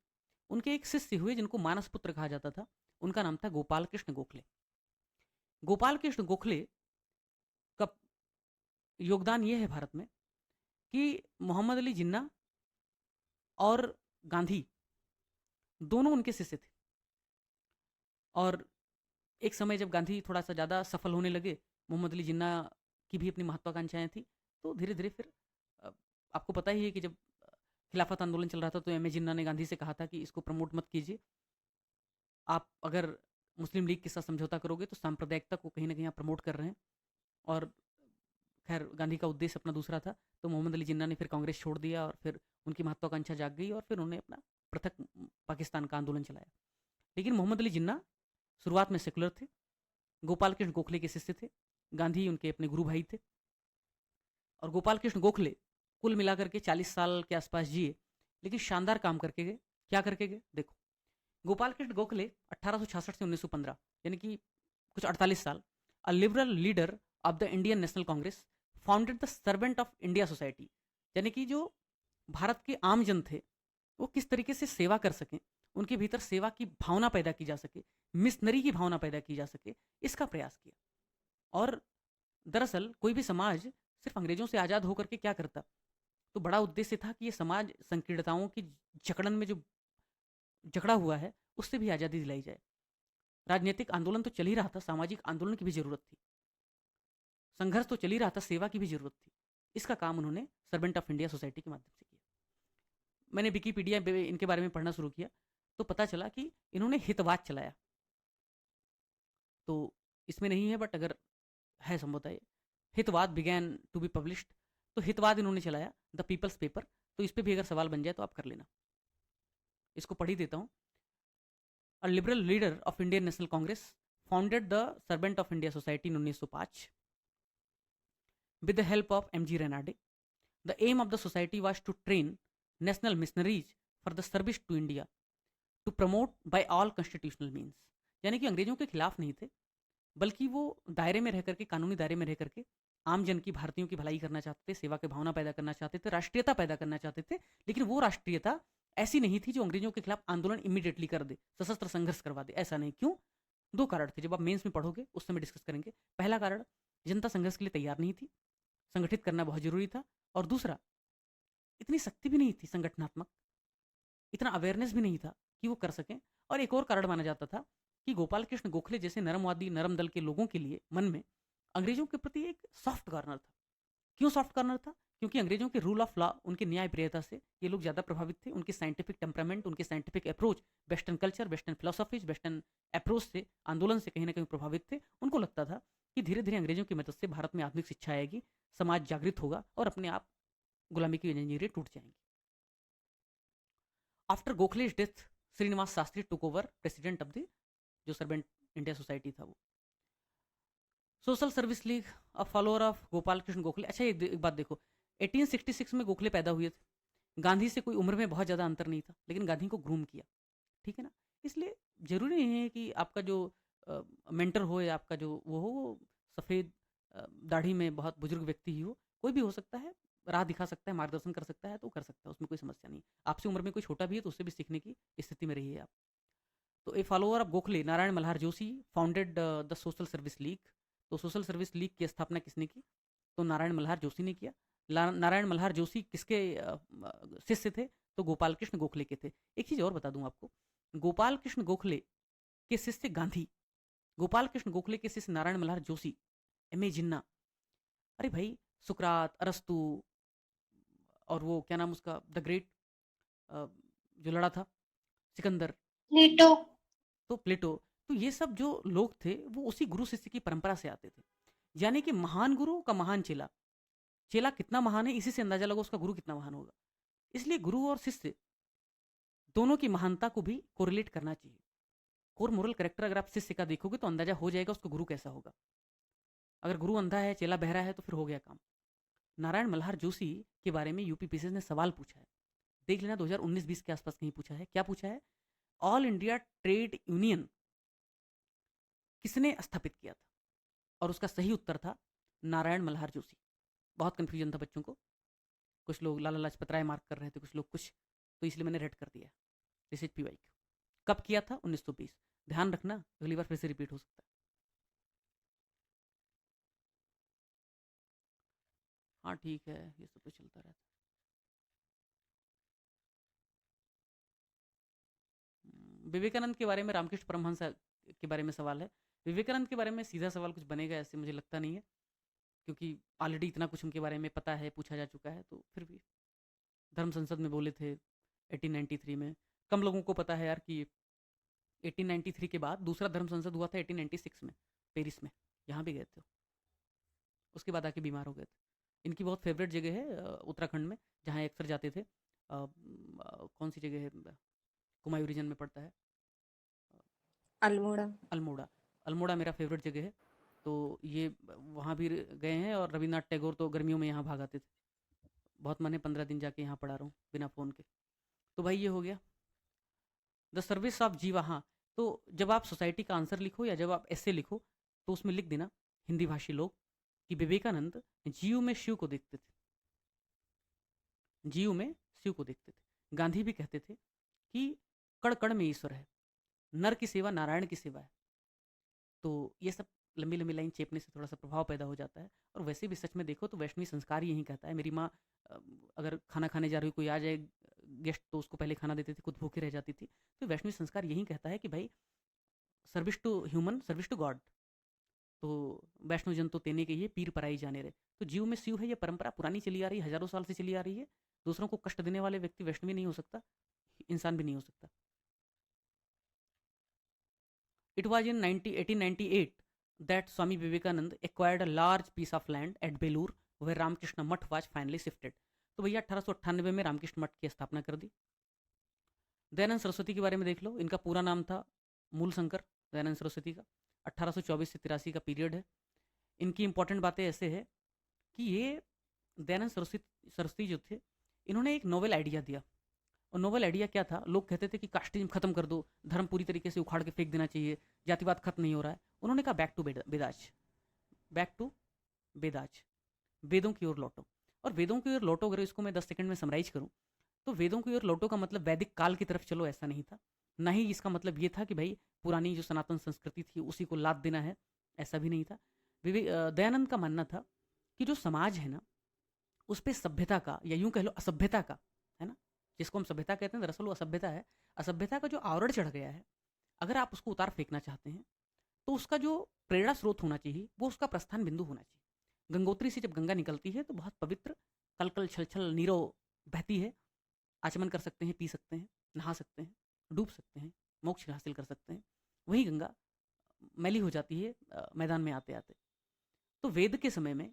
[SPEAKER 1] उनके एक शिष्य हुए जिनको मानस पुत्र कहा जाता था, उनका नाम था गोपाल कृष्ण गोखले। गोपाल कृष्ण गोखले का योगदान यह है भारत में कि मोहम्मद अली जिन्ना और गांधी दोनों उनके शिष्य थे। और एक समय जब गांधी थोड़ा सा ज़्यादा सफल होने लगे, मोहम्मद अली जिन्ना की भी अपनी महत्वाकांक्षाएं थी, तो धीरे धीरे फिर आपको पता ही है कि जब खिलाफत आंदोलन चल रहा था तो एम ए जिन्ना ने गांधी से कहा था कि इसको प्रमोट मत कीजिए, आप अगर मुस्लिम लीग के साथ समझौता करोगे तो सांप्रदायिकता को कहीं ना कहीं आप प्रमोट कर रहे हैं। और खैर गांधी का उद्देश्य अपना दूसरा था, तो मोहम्मद अली जिन्ना ने फिर कांग्रेस छोड़ दिया और फिर उनकी महत्वाकांक्षा जाग गई और फिर उन्होंने अपना पृथक पाकिस्तान का आंदोलन चलाया। लेकिन मोहम्मद अली जिन्ना शुरुआत में सेकुलर थे, गोपाल कृष्ण गोखले के शिष्य थे, गांधी उनके अपने गुरु भाई थे। और गोपाल कृष्ण गोखले कुल मिलाकर के 40 साल के आसपास जिए, लेकिन शानदार काम करके गए। क्या करके गए? देखो, गोपाल कृष्ण गोखले 1866 से 1915 यानी कि कुछ 48 साल, a liberal leader of the Indian national Congress, founded the servant of India society. यानी कि जो भारत के आम जन थे वो किस तरीके से सेवा कर सकें, उनके भीतर सेवा की भावना पैदा की जा सके, मिशनरी की भावना पैदा की जा सके, इसका प्रयास किया। और दरअसल कोई भी समाज सिर्फ अंग्रेजों से आज़ाद होकर के क्या करता, तो बड़ा उद्देश्य था कि ये समाज संकीर्णताओं की जकड़न में जो जकड़ा हुआ है उससे भी आज़ादी दिलाई जाए। राजनीतिक आंदोलन तो चल ही रहा था, सामाजिक आंदोलन की भी जरूरत थी, संघर्ष तो चल ही रहा था, सेवा की भी जरूरत थी। इसका काम उन्होंने सर्वेंट ऑफ इंडिया सोसाइटी के माध्यम से किया। मैंने विकीपीडिया पे इनके बारे में पढ़ना शुरू किया तो पता चला कि इन्होंने हितवाद चलाया, तो इसमें नहीं है बट अगर है संभवतः ये Hitavada began to be published, तो हितवाद इन्होंने चलाया, द पीपल्स पेपर। तो इस पर भी अगर सवाल बन जाए तो आप कर लेना, इसको पढ़ ही देता हूँ। A liberal leader of Indian national Congress founded the servant of India society in 1905 with the help of M.G. Renade. The aim of the society was to train national missionaries for the service to India to promote by all constitutional means. यानी कि अंग्रेजों के खिलाफ नहीं थे, बल्कि वो दायरे में रह करके, कानूनी दायरे में रह करके आम जन की, भारतीयों की भलाई करना चाहते थे, सेवा की भावना पैदा करना चाहते थे, राष्ट्रीयता पैदा करना चाहते थे। लेकिन वो राष्ट्रीयता ऐसी नहीं थी जो अंग्रेजों के खिलाफ आंदोलन इमीडिएटली कर दे, सशस्त्र संघर्ष करवा दे, ऐसा नहीं। क्यों? दो कारण थे, जब आप मेंस में पढ़ोगे उस समय डिस्कस करेंगे। पहला कारण, जनता संघर्ष के लिए तैयार नहीं थी, संगठित करना बहुत जरूरी था। और दूसरा, इतनी शक्ति भी नहीं थी संगठनात्मक, इतना अवेयरनेस भी नहीं था कि वो कर सकें। और एक और कारण माना जाता था कि गोपाल कृष्ण गोखले जैसे नरमवादी, नरम दल के लोगों के लिए मन में अंग्रेजों के प्रति एक सॉफ्ट कॉर्नर था। क्यों सॉफ्ट कॉर्नर था? क्योंकि अंग्रेजों के रूल ऑफ लॉ, उनके न्याय प्रियता से ये लोग ज़्यादा प्रभावित थे। उनके साइंटिफिक टेम्परामेंट, उनके scientific approach, western culture, western philosophies, western approach से, आंदोलन से कहीं ना कहीं प्रभावित थे। उनको लगता था कि धीरे धीरे अंग्रेजों की मदद से भारत में आधुनिक शिक्षा आएगी, समाज जागृत होगा और अपने आप गुलामी की जंजीरें टूट जाएंगी। After Gokhale's death, Srinivasa Sastri took over president of the जो सर्वेंट इंडिया सोसाइटी था वो। Social service league, a follower of Gopal Krishna Gokhale. अच्छा, एक बात देखो, 1866 में गोखले पैदा हुए थे। गांधी से कोई उम्र में बहुत ज़्यादा अंतर नहीं था, लेकिन गांधी को ग्रूम किया, ठीक है ना? इसलिए ज़रूरी नहीं है कि आपका जो मेंटर हो या आपका जो वो सफ़ेद दाढ़ी में बहुत बुजुर्ग व्यक्ति ही हो, कोई भी हो सकता है, राह दिखा सकता है, मार्गदर्शन कर सकता है, तो कर सकता है, उसमें कोई समस्या नहीं। आपसे उम्र में कोई छोटा भी है तो उससे भी सीखने की स्थिति में रहिए आप। तो a follower of Gokhale Narayan Malhar Joshi founded the social service league. तो सोशल सर्विस लीग की स्थापना किसने की? तो नारायण मल्हार जोशी ने किया। नारायण मल्हार जोशी किसके शिष्य थे? तो गोपाल कृष्ण गोखले के थे। एक चीज़ और बता दूं आपको, गोपाल कृष्ण गोखले के शिष्य गांधी, गोपाल कृष्ण गोखले के शिष्य नारायण मल्हार जोशी, एम ए जिन्ना, अरे भाई सुकरात, अरस्तु, और वो क्या नाम उसका, द ग्रेट, जो लड़ा था, सिकंदर,
[SPEAKER 2] प्लेटो।
[SPEAKER 1] तो प्लेटो, तो ये सब जो लोग थे वो उसी गुरु शिष्य की परंपरा से आते थे। यानी कि महान गुरु का महान चेला, चेला कितना महान है इसी से अंदाजा लगा उसका गुरु कितना महान होगा। इसलिए गुरु और शिष्य दोनों की महानता को भी कोरिलेट करना चाहिए। कोर मोरल करेक्टर अगर आप शिष्य का देखोगे तो अंदाजा हो जाएगा उसका गुरु कैसा होगा। अगर गुरु अंधा है, चेला बहरा है, तो फिर हो गया काम। नारायण मल्हार जोशी के बारे में यूपीपीएससी ने सवाल पूछा है, देख लेना, 2019-20 के आसपास कहीं पूछा है। क्या पूछा है? ऑल इंडिया ट्रेड यूनियन किसने स्थापित किया था? और उसका सही उत्तर था नारायण मल्हार जोशी। बहुत कन्फ्यूजन था बच्चों को, कुछ लोग लाला लाजपत राय मार्क कर रहे थे, कुछ लोग कुछ, तो इसलिए मैंने रेड कर दिया। This is PY. कब किया था? 1920। ध्यान रखना, अगली बार फिर से रिपीट हो सकता है। हाँ ठीक है, ये सब तो चलता रहता है। विवेकानंद के बारे में, रामकृष्ण परमहंस के बारे में सवाल है। विवेकानंद के बारे में सीधा सवाल कुछ बनेगा ऐसे मुझे लगता नहीं है, क्योंकि ऑलरेडी इतना कुछ उनके बारे में पता है, पूछा जा चुका है। तो फिर भी धर्म संसद में बोले थे 1893 में। कम लोगों को पता है यार कि 1893 के बाद दूसरा धर्म संसद हुआ था 1896 में, पेरिस में, यहाँ भी गए थे। उसके बाद आके बीमार हो गए थे। इनकी बहुत फेवरेट जगह है उत्तराखंड में, जहाँ ये अक्सर जाते थे। कौन सी जगह है, कुमायूं रीजन में पड़ता है,
[SPEAKER 2] अल्मोड़ा।
[SPEAKER 1] अल्मोड़ा। अल्मोड़ा मेरा फेवरेट जगह है। तो ये वहाँ भी गए हैं, और रविन्द्रनाथ टैगोर तो गर्मियों में यहाँ भाग आते थे। बहुत मन है 15 दिन जाके यहाँ पढ़ा रहा हूँ बिना फ़ोन के। तो भाई ये हो गया द सर्विस ऑफ जीवा। हाँ, तो जब आप सोसाइटी का आंसर लिखो या जब आप ऐसे लिखो तो उसमें लिख देना, हिंदी भाषी लोग, कि विवेकानंद जीव में शिव को देखते थे, जीव में शिव को देखते थे। गांधी भी कहते थे कि कण कण में ईश्वर है, नर की सेवा नारायण की सेवा है। तो ये सब लंबी लंबी लाइन चेपने से थोड़ा सा प्रभाव पैदा हो जाता है। और वैसे भी सच में देखो तो वैष्णवी संस्कार यही कहता है। मेरी माँ अगर खाना खाने जा रही कोई आ जाए गेस्ट, तो उसको पहले खाना देती थी, खुद भूखी रह जाती थी। तो वैष्णवी संस्कार यही कहता है कि भाई service to human, service to god. तो वैष्णव जन तो तेने के ये पीर पराई जाने रहे। तो जीव में शिव है, ये परंपरा पुरानी चली आ रही है, हजारों साल से चली आ रही है। दूसरों को कष्ट देने वाले व्यक्ति वैष्णवी नहीं हो सकता, इंसान भी नहीं हो सकता। It was in 1898 that Swami Vivekanand acquired a large piece of land at Belur where Ramakrishna Mutt was finally shifted. तो भैया 1898 में रामकृष्ण मठ की स्थापना कर दी। दयानंद सरस्वती के बारे में देख लो, इनका पूरा नाम था मूल शंकर दयानंद सरस्वती का। 1824 से 83 का पीरियड है। इनकी इंपॉर्टेंट बातें ऐसे है कि ये दयानंद सरस्वती सरस्वती जो थे, इन्होंने एक नोवेल आइडिया दिया। और नोवेल आइडिया क्या था? लोग कहते थे कि कास्टिज्म खत्म कर दो, धर्म पूरी तरीके से उखाड़ के फेंक देना चाहिए, जातिवाद खत्म नहीं हो रहा है। उन्होंने कहा back to Vedas, back to Vedas, वेदों की ओर लौटो। और वेदों की ओर लौटो, अगर इसको मैं 10 सेकंड में समराइज करूं, तो वेदों की ओर लौटो का मतलब वैदिक काल की तरफ चलो ऐसा नहीं था। ना ही इसका मतलब ये था कि भाई पुरानी जो सनातन संस्कृति थी उसी को लाद देना है, ऐसा भी नहीं था। दयानंद का मानना था कि जो समाज है ना, उस पर सभ्यता का, या यूं कह लो असभ्यता का, है ना, जिसको हम सभ्यता कहते हैं दरअसल वो असभ्यता है। असभ्यता का जो आवरण चढ़ गया है, अगर आप उसको उतार फेंकना चाहते हैं, तो उसका जो प्रेरणा स्रोत होना चाहिए वो उसका प्रस्थान बिंदु होना चाहिए। गंगोत्री से जब गंगा निकलती है तो बहुत पवित्र, कल कल छल छल नीरो बहती है। आचमन कर सकते हैं, पी सकते हैं, नहा सकते हैं, डूब सकते हैं, मोक्ष हासिल कर सकते हैं। वही गंगा मैली हो जाती है मैदान में आते आते। तो वेद के समय में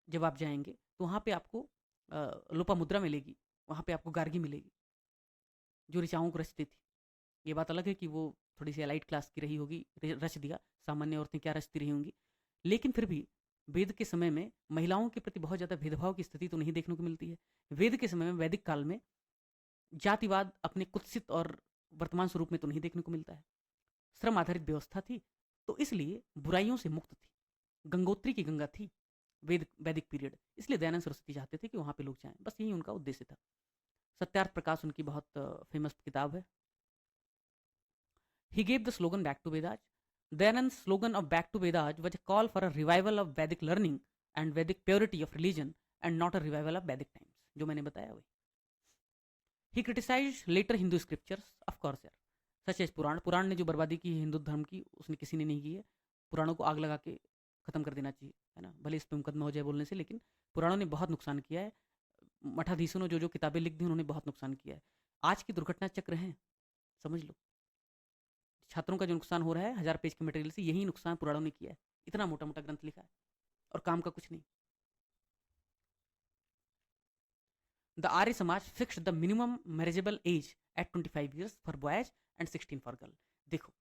[SPEAKER 1] जब आप जाएंगे तो वहाँ पे आपको लोपामुद्रा मिलेगी, वहाँ पे आपको गार्गी मिलेगी, जो ऋचाओं को रचती थी। ये बात अलग है कि वो थोड़ी सी एलाइट क्लास की रही होगी, रच दिया, सामान्य औरतें क्या रचती रही होंगी। लेकिन फिर भी वेद के समय में महिलाओं के प्रति बहुत ज़्यादा भेदभाव की स्थिति तो नहीं देखने को मिलती है। वेद के समय में, वैदिक काल में, जातिवाद अपने कुत्सित और वर्तमान स्वरूप में तो नहीं देखने को मिलता है। श्रम आधारित व्यवस्था थी, तो इसलिए बुराइयों से मुक्त थी। गंगोत्री की गंगा थी वैदिक पीरियड, इसलिए दयानंद सरस्वती चाहते थे कि वहाँ पे लोग जाएं, बस यही उनका उद्देश्य था। सत्यार्थ प्रकाश उनकी बहुत फेमस किताब है। He gave the slogan Back to Vedaj. Dayanand's slogan of Back to Vedaj was a call for a revival of Vedic learning and Vedic purity of religion and not a revival of Vedic times, जो मैंने बताया वही. He criticized later Hindu scriptures, of course यार, such as पुराण ने जो बर्बादी की है हिंदू धर्म की, उसने किसी ने नहीं की है. पुराणों को आग लगा के ख़त्म कर देना चाहिए, है ना, भले इस पर मुकदमा हो जाए बोलने से, लेकिन पुराणों ने बहुत नुकसान किया है. मठाधीशों ने जो किताबें लिख दी उन्होंने बहुत नुकसान किया है. आज की दुर्घटना चक्र हैं, समझ लो. छात्रों का जो नुकसान हो रहा है 1000 पेज के मटेरियल से, यही नुकसान पुराणों ने किया है. इतना मोटा मोटा ग्रंथ लिखा है और काम का कुछ नहीं. The Arya Samaj fixed the minimum marriageable age at 25 years for boys and 16 for girl. देखो,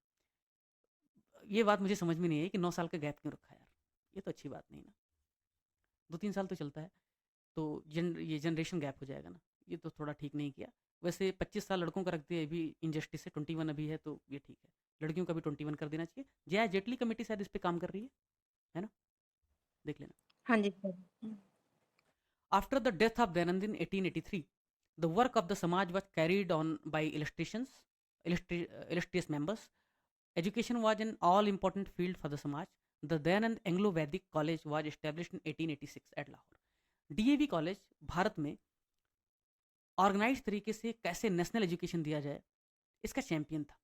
[SPEAKER 1] ये बात मुझे समझ में नहीं है कि 9 साल का गैप क्यों रखा है यार. ये तो अच्छी बात नहीं ना. 2-3 साल तो चलता है, तो ये जनरेशन गैप हो जाएगा ना. ये तो थोड़ा ठीक नहीं किया. वैसे 25 साल लड़कों का रख दिया, अभी इनजस्टिस है. 21 अभी है, तो ये ठीक है. लड़कियों का भी 21 कर देना चाहिए. जया जेटली कमेटी शायद इस पे काम कर रही है ना, देख लेना.
[SPEAKER 2] हाँ जी sir.
[SPEAKER 1] After the death of Dayanand in 1883, the work of the Samaj was carried on by illustrious members. Education was an all-important field for the Samaj. The Dayanand Anglo-Vedic College was established in 1886 at Lahore. DAV college Bharat में ऑर्गेनाइज तरीके से कैसे नेशनल एजुकेशन दिया जाए, इसका चैंपियन था.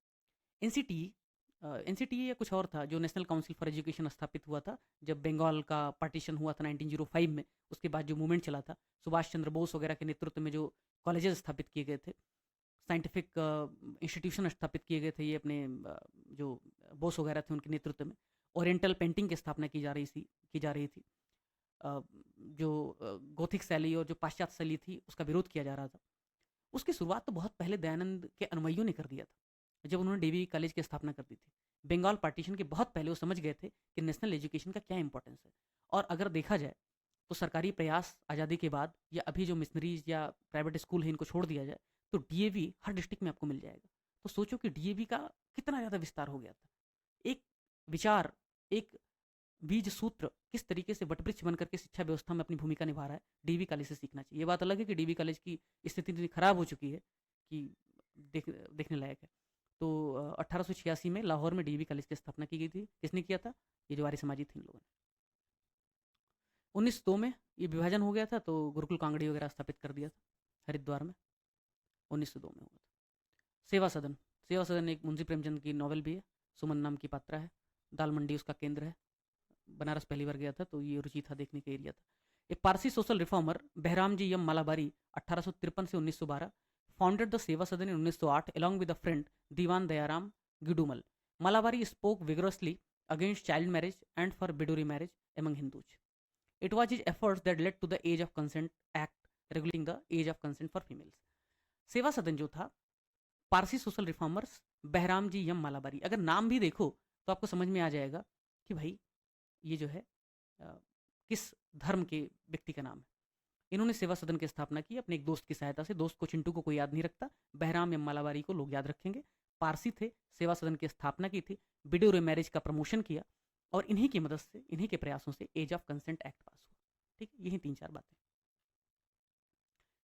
[SPEAKER 1] एनसीटीई या कुछ और था, जो नेशनल काउंसिल फॉर एजुकेशन स्थापित हुआ था जब बंगाल का पार्टीशन हुआ था 1905 में. उसके बाद जो मूवमेंट चला था, सुभाष चंद्र बोस वगैरह के नेतृत्व में जो कॉलेजेस स्थापित किए गए थे, साइंटिफिक इंस्टीट्यूशन स्थापित किए गए थे, ये अपने जो बोस वगैरह थे उनके नेतृत्व में. ओरिएंटल पेंटिंग की स्थापना की जा रही थी. जो गोथिक शैली और जो पाश्चात्य शैली थी उसका विरोध किया जा रहा था. उसकी शुरुआत तो बहुत पहले दयानंद के अनुयायियों ने कर दिया था, जब उन्होंने डीवी कॉलेज की स्थापना कर दी थी. बंगाल पार्टीशन के बहुत पहले वो समझ गए थे कि नेशनल एजुकेशन का क्या इंपॉर्टेंस है. और अगर देखा जाए तो सरकारी प्रयास आज़ादी के बाद, या अभी जो मिशनरीज या प्राइवेट स्कूल है, इनको छोड़ दिया जाए तो डीएवी हर डिस्ट्रिक्ट में आपको मिल जाएगा. तो सोचो कि डीएवी का कितना ज़्यादा विस्तार हो गया था. एक विचार, एक बीज सूत्र किस तरीके से वटवृक्ष बनकर के शिक्षा व्यवस्था में अपनी भूमिका निभा रहा है, डीवी कॉलेज से सीखना चाहिए. ये बात अलग है कि डीवी कॉलेज की स्थिति इतनी खराब हो चुकी है कि देखने लायक है. तो 1886 में लाहौर में डीवी कॉलेज की स्थापना की गई थी. किसने किया था? ये जो आर्य समाजी थे इन लोगों ने. 1902 में ये विभाजन हो गया था, तो गुरुकुल कांगड़ी वगैरह स्थापित कर दिया था हरिद्वार में. 1902 में हुआ था. सेवा सदन एक मुंशी प्रेमचंद की नॉवेल भी है. सुमन नाम की पात्रा है. दाल मंडी उसका केंद्र है. बनारस पहली बार गया था तो ये रुचि था, देखने का एरिया था. एक पारसी सोशल रिफॉर्मर बहराम जी यम मालाबारी 1853 से 1912 फाउंडेड द सेवा सदन इन 1908 along with a friend Diwan Dayaram गिडूमल. Malabari spoke vigorously against child marriage and for widow remarriage among Hindus. It was his efforts that led to the Age of Consent Act regulating the age of consent for females. सेवा सदन जो था, पारसी सोशल रिफॉर्मर्स बहराम जी यम मालाबारी. अगर नाम भी देखो तो आपको समझ में आ जाएगा कि भाई ये जो है किस धर्म के व्यक्ति का नाम है. इन्होंने सेवा सदन की स्थापना की अपने एक दोस्त की सहायता से. दोस्त को चिंटू को कोई याद नहीं रखता, बहराम यम मालाबारी को लोग याद रखेंगे. पारसी थे, सेवा सदन की स्थापना की थी, विडो मैरिज का प्रमोशन किया, और इन्हीं की मदद से, इन्हीं के प्रयासों से age of consent act pass हुआ. ठीक, यही 3-4 बातें.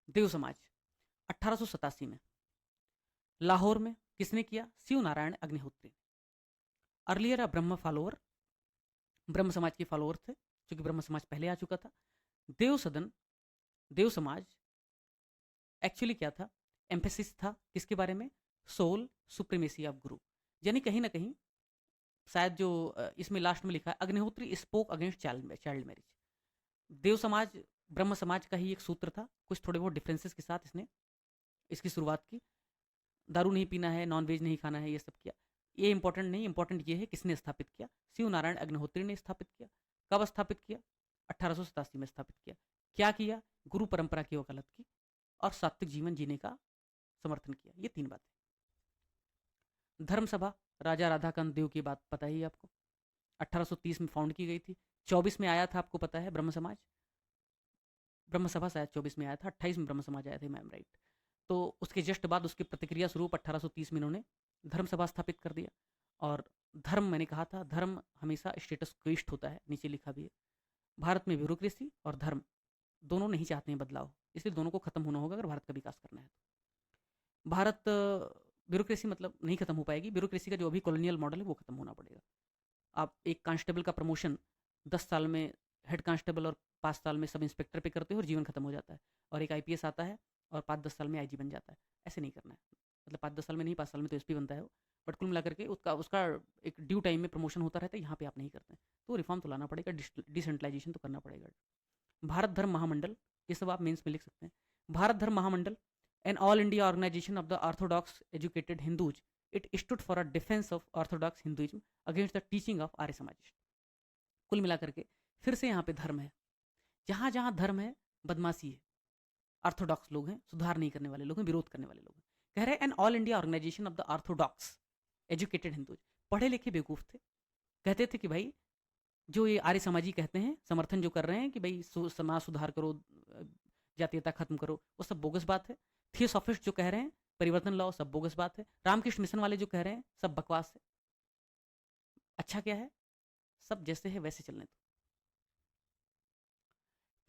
[SPEAKER 1] देव समाज 1887 में लाहौर में किसने किया? शिव नारायण अग्निहोत्री. अर्लियर ब्रह्म फॉलोअर, ब्रह्म समाज के फॉलोअर थे, क्योंकि ब्रह्म समाज पहले आ चुका था. देव समाज एक्चुअली क्या था? एम्फेसिस था किसके बारे में? सोल सुप्रीमेसी ऑफ गुरु. यानी कहीं ना कहीं शायद जो इसमें लास्ट में लिखा है, Agnihotri spoke against child marriage. Dev Samaj Brahmo समाज का ही एक सूत्र था, कुछ थोड़े बहुत डिफरेंसेस के साथ इसने इसकी शुरुआत की. दारू नहीं पीना है, नॉन वेज नहीं खाना है, ये सब किया. ये इंपॉर्टेंट नहीं, इंपॉर्टेंट ये है किसने स्थापित किया. शिव नारायण अग्निहोत्री ने स्थापित किया. कब स्थापित किया? 1887 में स्थापित किया. क्या किया? गुरु परंपरा की वकालत की और सात्विक जीवन जीने का समर्थन किया. ये 3 बातें. धर्म सभा राजा राधाकांत देव की बात पता ही आपको, 1830 में फाउंड की गई थी. 24 में आया था, आपको पता है, ब्रह्म समाज, ब्रह्म सभा शायद 24 में आया था, 28 में ब्रह्म समाज आया था, मैं राइट। तो उसके जस्ट बाद उसकी प्रतिक्रिया स्वरूप 1830 में इन्होंने धर्म सभा स्थापित कर दिया। और धर्म, मैंने कहा था, धर्म हमेशा स्टेटस क्विस्ट होता है, नीचे लिखा भी है। भारत में ब्यूरोक्रेसी और धर्म दोनों नहीं चाहते हैं बदलाव, इसलिए दोनों को खत्म होना होगा अगर भारत का विकास करना है तो। भारत ब्यूरोक्रेसी मतलब नहीं खत्म हो पाएगी, ब्यूरोक्रेसी का जो अभी कॉलोनियल मॉडल है वो खत्म होना पड़ेगा। आप एक कांस्टेबल का प्रमोशन 10 साल में हेड कांस्टेबल और 5 साल में सब इंस्पेक्टर पे करते हो और जीवन खत्म हो जाता है। और एक आईपीएस आता है और 5-10 साल में आईजी बन जाता है। ऐसे नहीं करना है, मतलब 5-10 साल में नहीं, 5 साल में तो एसपी बनता है वो। बट कुल मिलाकर के उसका उसका एक ड्यू टाइम में प्रमोशन होता रहता है, यहाँ पे आप नहीं करते। तो रिफॉर्म तो लाना पड़ेगा, डिसेंट्रलाइजेशन तो करना पड़ेगा। भारत धर्म महामंडल, ये सब आप मेंस में लिख सकते हैं। Bharat Dharma Mahamandal, an all India organisation of the orthodox educated Hindus, it stood for a defence of orthodox Hinduism against the teaching of Arya Samaj. कुल मिलाकर के फिर से यहाँ पे धर्म है, जहाँ जहाँ धर्म है बदमाशी है, ऑर्थोडॉक्स लोग हैं, सुधार नहीं करने वाले लोग हैं, विरोध करने वाले लोग हैं। कह रहे हैं an all India organisation of the orthodox educated Hindus, पढ़े लिखे बेवकूफ थे, कहते थे कि भाई जो ये आर्य समाजी कहते हैं, समर्थन जो कर रहे हैं कि भाई समाज सुधार करो, जातीयता खत्म करो, वो सब बोगस बात है। थियोसॉफिस्ट जो कह रहे हैं परिवर्तन लाओ, सब बोगस बात है। रामकृष्ण मिशन वाले जो कह रहे हैं सब बकवास है। अच्छा क्या है, सब जैसे है वैसे चलने दो।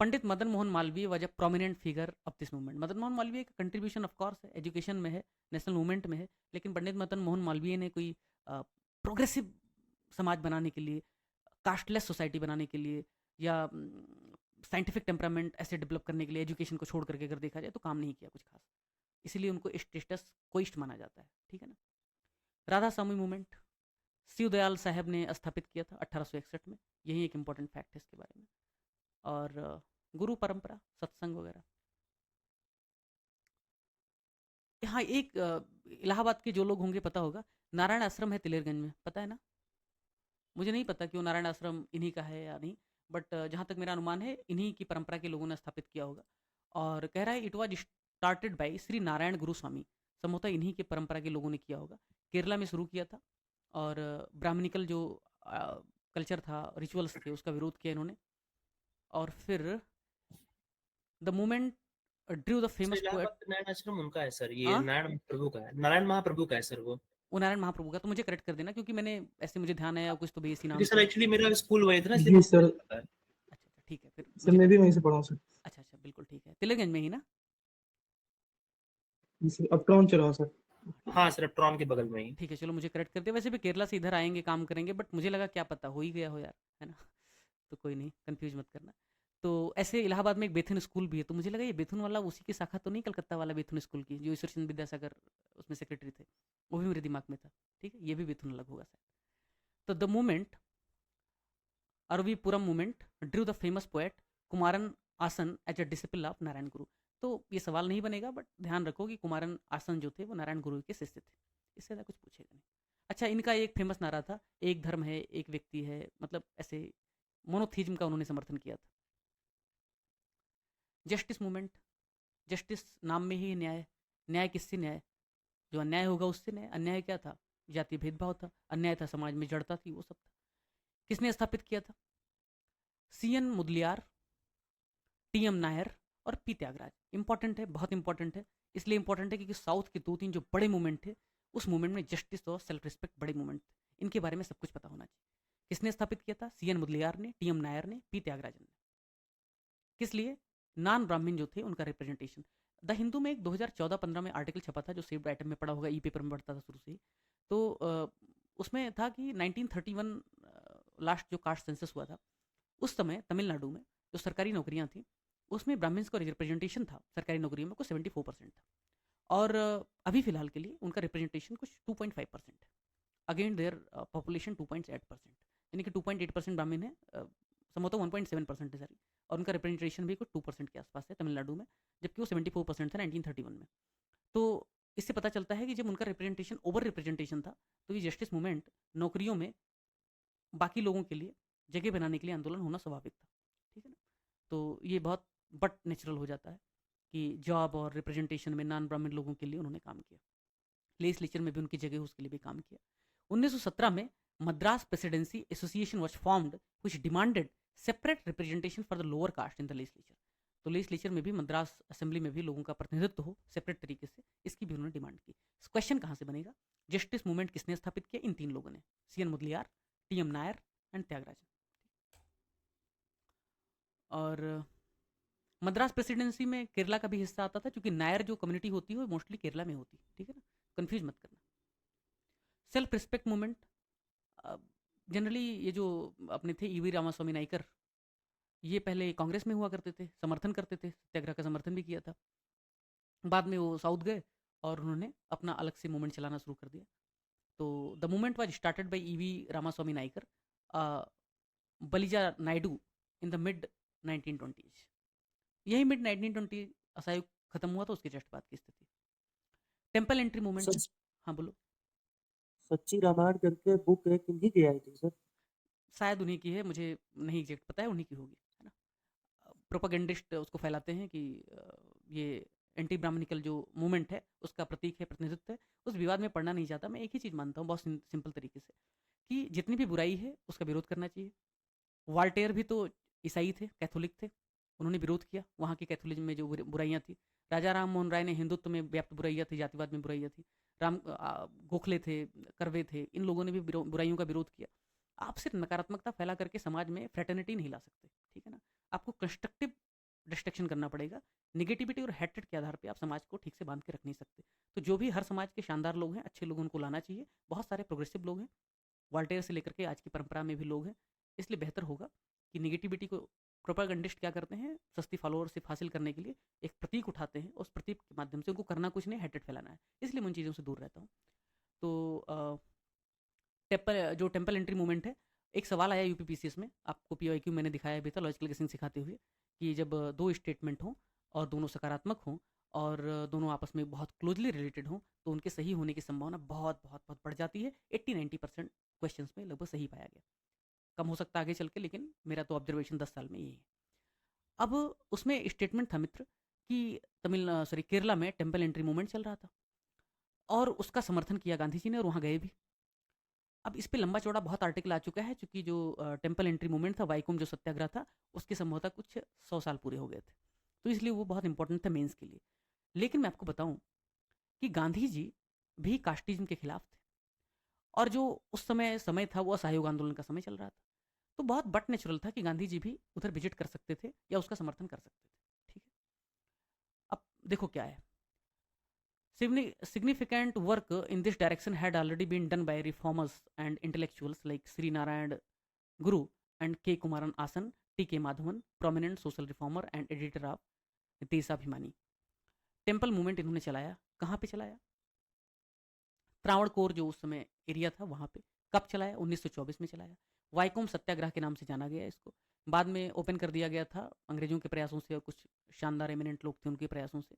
[SPEAKER 1] Pandit Madan Mohan Malaviya was a prominent figure of this movement. Madan Mohan Malaviya का कंट्रीब्यूशन ऑफ कोर्स है, एजुकेशन में है, नेशनल मूवमेंट में है, लेकिन पंडित मदन मोहन मालवीय ने कोई प्रोग्रेसिव समाज बनाने के लिए, कास्टलेस सोसाइटी बनाने के लिए, या साइंटिफिक टेम्परामेंट ऐसे डेवलप करने के लिए एजुकेशन को छोड़ करके अगर देखा जाए तो काम नहीं किया कुछ खास, इसीलिए उनको स्टेटस कोइस्ट माना जाता है, ठीक है ना। राधा स्वामी मूवमेंट शिव दयाल साहब ने स्थापित किया था 1861 में, यही एक इम्पॉर्टेंट फैक्ट है इसके बारे में। और गुरु परंपरा, सत्संग वगैरह। हाँ, एक इलाहाबाद के जो लोग होंगे पता होगा, नारायण आश्रम है तिलेरगंज में, पता है ना। मुझे नहीं पता कि वो नारायण आश्रम इन्हीं का है या नहीं, बट जहाँ तक मेरा अनुमान है इन्हीं की परंपरा के लोगों ने स्थापित किया होगा। और कह रहा है it was started bye Shri Narayan गुरु स्वामी, संभवतः इन्हीं की परंपरा के लोगों ने किया होगा। केरला में शुरू किया था, और ब्राह्मणिकल जो कल्चर था, रिचुअल्स थे, उसका विरोध किया इन्होंने। और फिर the movement drew the
[SPEAKER 2] sir
[SPEAKER 1] famous poet.
[SPEAKER 2] Allahabad का नारायण आश्रम उनका है सर, ये
[SPEAKER 1] हाँ,
[SPEAKER 2] नारायण महाप्रभु का है, नारायण महाप्रभु का है सर वो।
[SPEAKER 1] वो नारायण महाप्रभु का, तो मुझे करेक्ट कर देना, क्योंकि मैंने ऐसे मुझे ध्यान आया कुछ तो भी इसी
[SPEAKER 2] क्योंकि
[SPEAKER 1] नाम
[SPEAKER 2] सर
[SPEAKER 1] से।
[SPEAKER 2] एक्चुअली मेरा स्कूल वही था ना, इसलिए
[SPEAKER 3] जी
[SPEAKER 2] मुझे
[SPEAKER 3] सर।
[SPEAKER 2] पता है।
[SPEAKER 1] अच्छा अच्छा, ठीक है, फिर
[SPEAKER 3] सर
[SPEAKER 1] मुझे
[SPEAKER 3] मैं भी वहीं से पढ़ा हूँ सर।
[SPEAKER 1] अच्छा अच्छा, बिल्कुल ठीक है, तिलकगंज में ही ना।
[SPEAKER 3] जी सर, अपटाउन चला हूँ सर।
[SPEAKER 1] हाँ ठीक
[SPEAKER 2] हाँ
[SPEAKER 1] है।
[SPEAKER 2] सर, ट्रॉन के बगल में ही।
[SPEAKER 1] ठीक है, चलो मुझे करेक्ट कर दिया। वैसे भी केरला से इधर आएंगे काम करेंगे, बट मुझे लगा क्या पता हो ही गया हो यार, है ना। तो कोई नहीं, कंफ्यूज मत करना। तो ऐसे इलाहाबाद में एक बेथुन स्कूल भी है, तो मुझे लगा ये बेथुन वाला उसी की शाखा तो नहीं, कलकत्ता वाला बेथुन स्कूल की, जो ईश्वर चंद्र विद्यासागर उसमें सेक्रेटरी थे, वो भी मेरे दिमाग में था। ठीक है, ये भी बेथुन अलग होगा शायद। तो the movement, Aruvippuram movement, drew the famous poet Kumaran Asan as a disciple of Narayana Guru. तो ये सवाल नहीं बनेगा, बट ध्यान रखो कि कुमारन आसन जो थे वो नारायण गुरु के शिष्य थे, इससे ज़्यादा कुछ पूछेगा नहीं। अच्छा, इनका एक फेमस नारा था, एक धर्म है एक व्यक्ति है, मतलब ऐसे मोनोथीज्म का उन्होंने समर्थन किया था। जस्टिस मूवमेंट, जस्टिस नाम में ही है न्याय। न्याय किससे न्याय, जो अन्याय होगा उससे न्याय। अन्याय क्या था, जाति भेदभाव था, अन्याय था, समाज में जड़ता थी, वो सब था। किसने स्थापित किया था, सीएन मुदलियार, टीएम नायर और पी त्यागराज। इंपॉर्टेंट है, बहुत इंपॉर्टेंट है। इसलिए इंपॉर्टेंट है क्योंकि साउथ के 2-3 जो बड़े मूवमेंट थे, उस मूवमेंट में जस्टिस और सेल्फ रिस्पेक्ट बड़े मूवमेंट थे, इनके बारे में सब कुछ पता होना चाहिए। किसने स्थापित किया था, सीएन मुदलियार ने, टीएम नायर ने, पी त्यागराजन ने। किस लिए, नॉन ब्राह्मण जो थे उनका रिप्रेजेंटेशन। द हिंदू में एक 2014-15 में आर्टिकल छपा था, जो सेव्ड आइटम में पड़ा होगा, ई पेपर में पढ़ता था शुरू से ही। तो उसमें था कि 1931 लास्ट जो कास्ट सेंसस हुआ था, उस समय तमिलनाडु में जो सरकारी नौकरियां थी, उसमें ब्राह्मण्स का रिप्रेजेंटेशन था सरकारी नौकरियों में, कुछ 74% था। और अभी फिलहाल के लिए उनका रिप्रेजेंटेशन कुछ 2.5% है, अगेंस्ट देयर पॉपुलेशन 2.8%, यानी कि 2.8% ब्राह्मण है, संभवतः 1.7% है सारी। और उनका रिप्रेजेंटेशन भी कुछ 2% के आसपास है तमिलनाडु में, जबकि वो 74% था 1931 में। तो इससे पता चलता है कि जब उनका रिप्रेजेंटेशन ओवर रिप्रेजेंटेशन था, तो ये जस्टिस मूवमेंट नौकरियों में बाकी लोगों के लिए जगह बनाने के लिए आंदोलन होना स्वाभाविक था, ठीक है ना। तो ये बहुत बट नेचुरल हो जाता है कि जॉब और रिप्रेजेंटेशन में नॉन ब्राह्मण लोगों के लिए उन्होंने काम किया। लेजिस्लेचर में भी उनकी जगह हो, उसके लिए भी काम किया। 1917 में Madras presidency association was formed which demanded separate representation for the lower caste in the legislature. तो लेजिस्लेचर में भी, मद्रास असेंबली में भी लोगों का प्रतिनिधित्व हो सेपरेट तरीके से, इसकी भी उन्होंने डिमांड की। क्वेश्चन कहाँ से बनेगा? जस्टिस मूवमेंट किसने स्थापित किया? इन 3 लोगों ने, C N Mudaliar, T M Nair and Thyagarajan. और मद्रास प्रेसिडेंसी में केरला का भी हिस्सा आता था, क्योंकि नायर जो कम्युनिटी होती है वो मोस्टली केरला में होती है, ठीक है ना, कंफ्यूज मत करना। सेल्फ रिस्पेक्ट मूवमेंट, जनरली ये जो अपने थे ईवी रामास्वामी नाइकर, ये पहले कांग्रेस में हुआ करते थे, समर्थन करते थे, सत्याग्रह का समर्थन भी किया था। बाद में वो साउथ गए और उन्होंने अपना अलग से मूवमेंट चलाना शुरू कर दिया। तो the movement was started by EV Ramaswamy Naicker, Balija Naidu in the mid 1920s। यही मिड 1920 असहयोग खत्म हुआ था, उसके जस्ट बाद की स्थिति। Temple entry movement.
[SPEAKER 3] सच
[SPEAKER 1] हाँ बोलो।
[SPEAKER 3] सच्ची रामायण करके बुक एक इनकी की आई थी सर।
[SPEAKER 1] शायद उन्हीं की है, मुझे नहीं एग्जैक्ट पता है, उन्हीं की होगी, है ना। प्रोपागेंडिस्ट उसको फैलाते हैं कि ये एंटी ब्राह्मणिकल जो मूवमेंट है उसका प्रतीक है, प्रतिनिधित्व है। उस विवाद में पढ़ना नहीं चाहता। मैं एक ही चीज़ मानता हूँ बहुत सिंपल तरीके से, कि जितनी भी बुराई है उसका विरोध करना चाहिए। वाल्टेयर भी तो ईसाई थे, कैथोलिक थे, उन्होंने विरोध किया वहाँ की कैथोलिज्म में जो बुराइयाँ थी। राजा राम मोहन राय ने हिंदुत्व में व्याप्त बुराइयाँ थी, जातिवाद में बुराइयाँ थी। गोखले थे, कर्वे थे, इन लोगों ने भी बुराइयों का विरोध किया। आप सिर्फ नकारात्मकता फैला करके समाज में फ्रेटर्निटी नहीं ला सकते, ठीक है ना। आपको कंस्ट्रक्टिव डिस्ट्रक्शन करना पड़ेगा। निगेटिविटी और हेट्रेड के आधार पे आप समाज को ठीक से बांध के रख नहीं सकते। तो जो भी हर समाज के शानदार लोग हैं, अच्छे लोग, उनको लाना चाहिए। बहुत सारे प्रोग्रेसिव लोग हैं, वाल्टेयर से लेकर के आज की परंपरा में भी लोग हैं। इसलिए बेहतर होगा कि निगेटिविटी को, प्रोपागेंडिस्ट क्या करते हैं, सस्ती फॉलोअरशिप हासिल करने के लिए एक प्रतीक उठाते हैं, उस प्रतीक के माध्यम से उनको करना कुछ नहीं, हेट्रेड फैलाना है। इसलिए मैं उन चीज़ों से दूर रहता हूँ। तो टेम्पल एंट्री मूवमेंट है, एक सवाल आया यूपीपीसीएस में, आपको पीवाईक्यू मैंने दिखाया भी था लॉजिकल गेसिंग सिखाते हुए, कि जब दो स्टेटमेंट हों और दोनों सकारात्मक हों और दोनों आपस में बहुत क्लोजली रिलेटेड हों, तो उनके सही होने की संभावना बहुत बहुत बहुत बढ़ जाती है। 80-90% क्वेश्चन में लगभग सही पाया गया। कम हो सकता है आगे चल के, लेकिन मेरा तो ऑब्जर्वेशन 10 साल में यही है। अब उसमें स्टेटमेंट था मित्र कि केरला में टेम्पल एंट्री मूवमेंट चल रहा था और उसका समर्थन किया गांधी जी ने, और वहाँ गए भी। अब इस पे लंबा चौड़ा बहुत आर्टिकल आ चुका है, क्योंकि जो टेम्पल एंट्री मूवमेंट था, वाइकोम जो सत्याग्रह था, उसके संभवतः कुछ 100 साल पूरे हो गए थे, तो इसलिए वो बहुत इंपॉर्टेंट था मेंस के लिए। लेकिन मैं आपको बताऊं कि गांधी जी भी कास्टिज्म के खिलाफ थे, और जो उस समय था वो असहयोग आंदोलन का समय चल रहा था। तो बहुत बट नेचुरल था कि गांधी जी भी उधर विजिट कर सकते थे या उसका समर्थन कर सकते थे, ठीक है। अब देखो क्या है, significant work in this direction had already been done by reformers and intellectuals like Sri Narayan Guru and K. Kumaran Asan, T. K. Madhavan, prominent social reformer and editor of Deshabhimani. Temple movement इन्होंने चलाया, कहाँ पे चलाया? त्रावणकोर जो उस समय एरिया था वहाँ पे। कब चलाया? 1924 में चलाया। वाइकोम सत्याग्रह के नाम से जाना गया इसको। बाद में ओपन कर दिया गया था अंग्रेजों के प्रयासों से, और कुछ शानदार एमिनेंट लोग थे उनके प्रयासों से।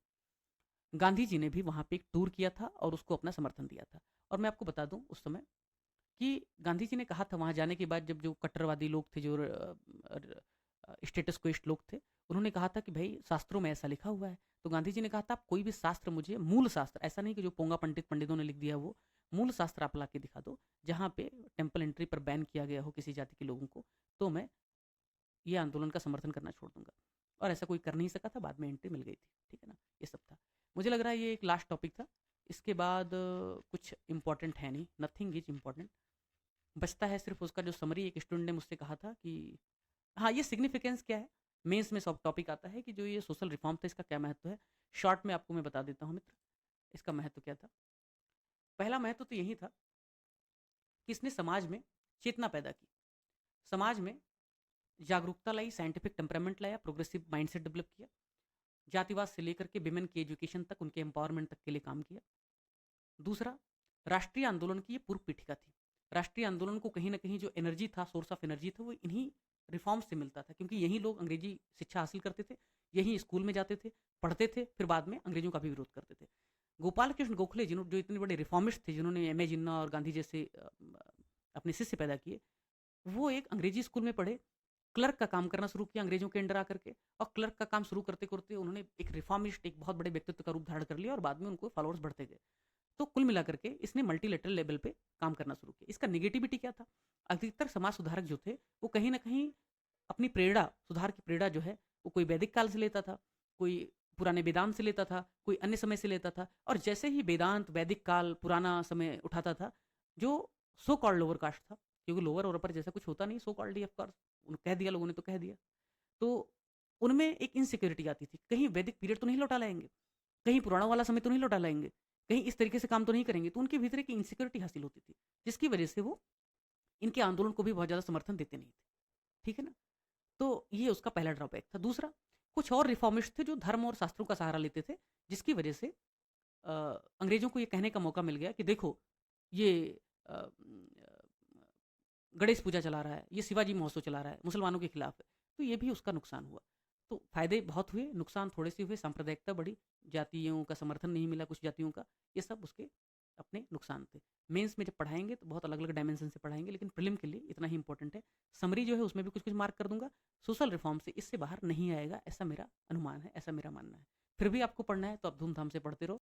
[SPEAKER 1] गांधी जी ने भी वहाँ पे एक टूर किया था और उसको अपना समर्थन दिया था। और मैं आपको बता दूं उस समय कि गांधी जी ने कहा था वहाँ जाने के बाद, जब जो कट्टरवादी लोग थे, जो स्टेटस क्वेस्ट लोग थे, उन्होंने कहा था कि भाई शास्त्रों में ऐसा लिखा हुआ है। तो गांधी जी ने कहा था आप कोई भी शास्त्र मुझे, मूल शास्त्र, ऐसा नहीं कि जो पोंगा पंडितों ने लिख दिया, वो मूल शास्त्र आप ला के दिखा दो जहाँ पे टेम्पल एंट्री पर बैन किया गया हो किसी जाति के लोगों को, तो मैं ये आंदोलन का समर्थन करना छोड़ दूंगा। और ऐसा कोई कर नहीं सका था, बाद में एंट्री मिल गई थी, ठीक है ना। ये सब था। मुझे लग रहा है ये एक लास्ट टॉपिक था। इसके बाद कुछ इंपॉर्टेंट है नहीं, नथिंग इज इम्पॉर्टेंट। बचता है सिर्फ उसका जो समरी। एक स्टूडेंट ने मुझसे कहा था कि हाँ, ये सिग्निफिकेंस क्या है, मेंस में सब टॉपिक आता है कि जो ये सोशल रिफॉर्म था इसका क्या महत्व है। शॉर्ट में आपको मैं बता देता हूँ मित्र, इसका महत्व क्या था। पहला महत्व तो यही था कि इसने समाज में चेतना पैदा की, समाज में जागरूकता लाई, साइंटिफिक टेम्परामेंट लाया, प्रोग्रेसिव माइंडसेट डेवलप किया, जातिवाद से लेकर के विमेन की एजुकेशन तक, उनके एम्पावरमेंट तक के लिए काम किया। दूसरा, राष्ट्रीय आंदोलन की ये पूर्व पीठिका थी। राष्ट्रीय आंदोलन को कहीं ना कहीं जो एनर्जी था, सोर्स ऑफ एनर्जी था, वो इन्हीं रिफॉर्म्स से मिलता था, क्योंकि यही लोग अंग्रेजी शिक्षा हासिल करते थे, यही स्कूल में जाते थे, पढ़ते थे, फिर बाद में अंग्रेजों का भी विरोध करते थे। गोपाल कृष्ण गोखले जिन्होंने, जो इतने बड़े रिफॉर्मिस्ट थे, जिन्होंने एम ए जिन्ना और गांधी जैसे अपने शिष्य पैदा किए, वो एक अंग्रेजी स्कूल में पढ़े, क्लर्क का काम करना शुरू किया अंग्रेजों के अंडर आकर के, और क्लर्क का काम शुरू करते करते उन्होंने एक रिफॉर्मिस्ट, एक बहुत बड़े व्यक्तित्व का रूप धारण कर लिया, और बाद में उनको फॉलोअर्स बढ़ते गए। तो कुल मिलाकर के इसने मल्टीलेटरल लेवल पे काम करना शुरू किया। इसका निगेटिविटी क्या था? अधिकतर समाज सुधारक जो थे वो कहीं ना कहीं अपनी प्रेरणा, सुधार की प्रेरणा जो है वो कोई वैदिक काल से लेता था, कोई पुराने वेदांत से लेता था, कोई अन्य समय से लेता था। और जैसे ही वेदांत, वैदिक काल, पुराना समय उठाता था, जो सो कॉल्ड लोअर कास्ट था, क्योंकि लोअर और अपर जैसा कुछ होता नहीं, so called he of course, कह दिया लोगों ने तो कह दिया। तो उनमें एक इनसिक्योरिटी आती थी, कहीं वैदिक पीरियड तो नहीं लौटा लाएंगे, कहीं पुराना वाला समय तो नहीं लौटा लाएंगे, कहीं इस तरीके से काम तो नहीं करेंगे। तो उनके भीतर एक इनसिक्योरिटी हासिल होती थी, जिसकी वजह से वो इनके आंदोलन को भी बहुत ज़्यादा समर्थन देते नहीं थे। ठीक है ना? तो ये उसका पहला ड्रॉबैक था। दूसरा, कुछ और रिफॉर्मिस्ट थे जो धर्म और शास्त्रों का सहारा लेते थे, जिसकी वजह से अंग्रेजों को ये कहने का मौका मिल गया कि देखो, ये अ, गणेश पूजा चला रहा है, ये शिवाजी महोत्सव चला रहा है, मुसलमानों के खिलाफ है। तो ये भी उसका नुकसान हुआ। तो फायदे बहुत हुए, नुकसान थोड़े से हुए, सांप्रदायिकता बढ़ी, जातियों का समर्थन नहीं मिला कुछ जातियों का, ये सब उसके अपने नुकसान थे। मेंस में जब पढ़ाएंगे तो बहुत अलग अलग डायमेंशन से पढ़ाएंगे, लेकिन प्रीलिम के लिए इतना ही इंपॉर्टेंट है। समरी जो है उसमें भी कुछ कुछ मार्क कर दूंगा। सोशल रिफॉर्म से इससे बाहर नहीं आएगा, ऐसा मेरा अनुमान है, ऐसा मेरा मानना है। फिर भी आपको पढ़ना है तो आप धूमधाम से पढ़ते रहो।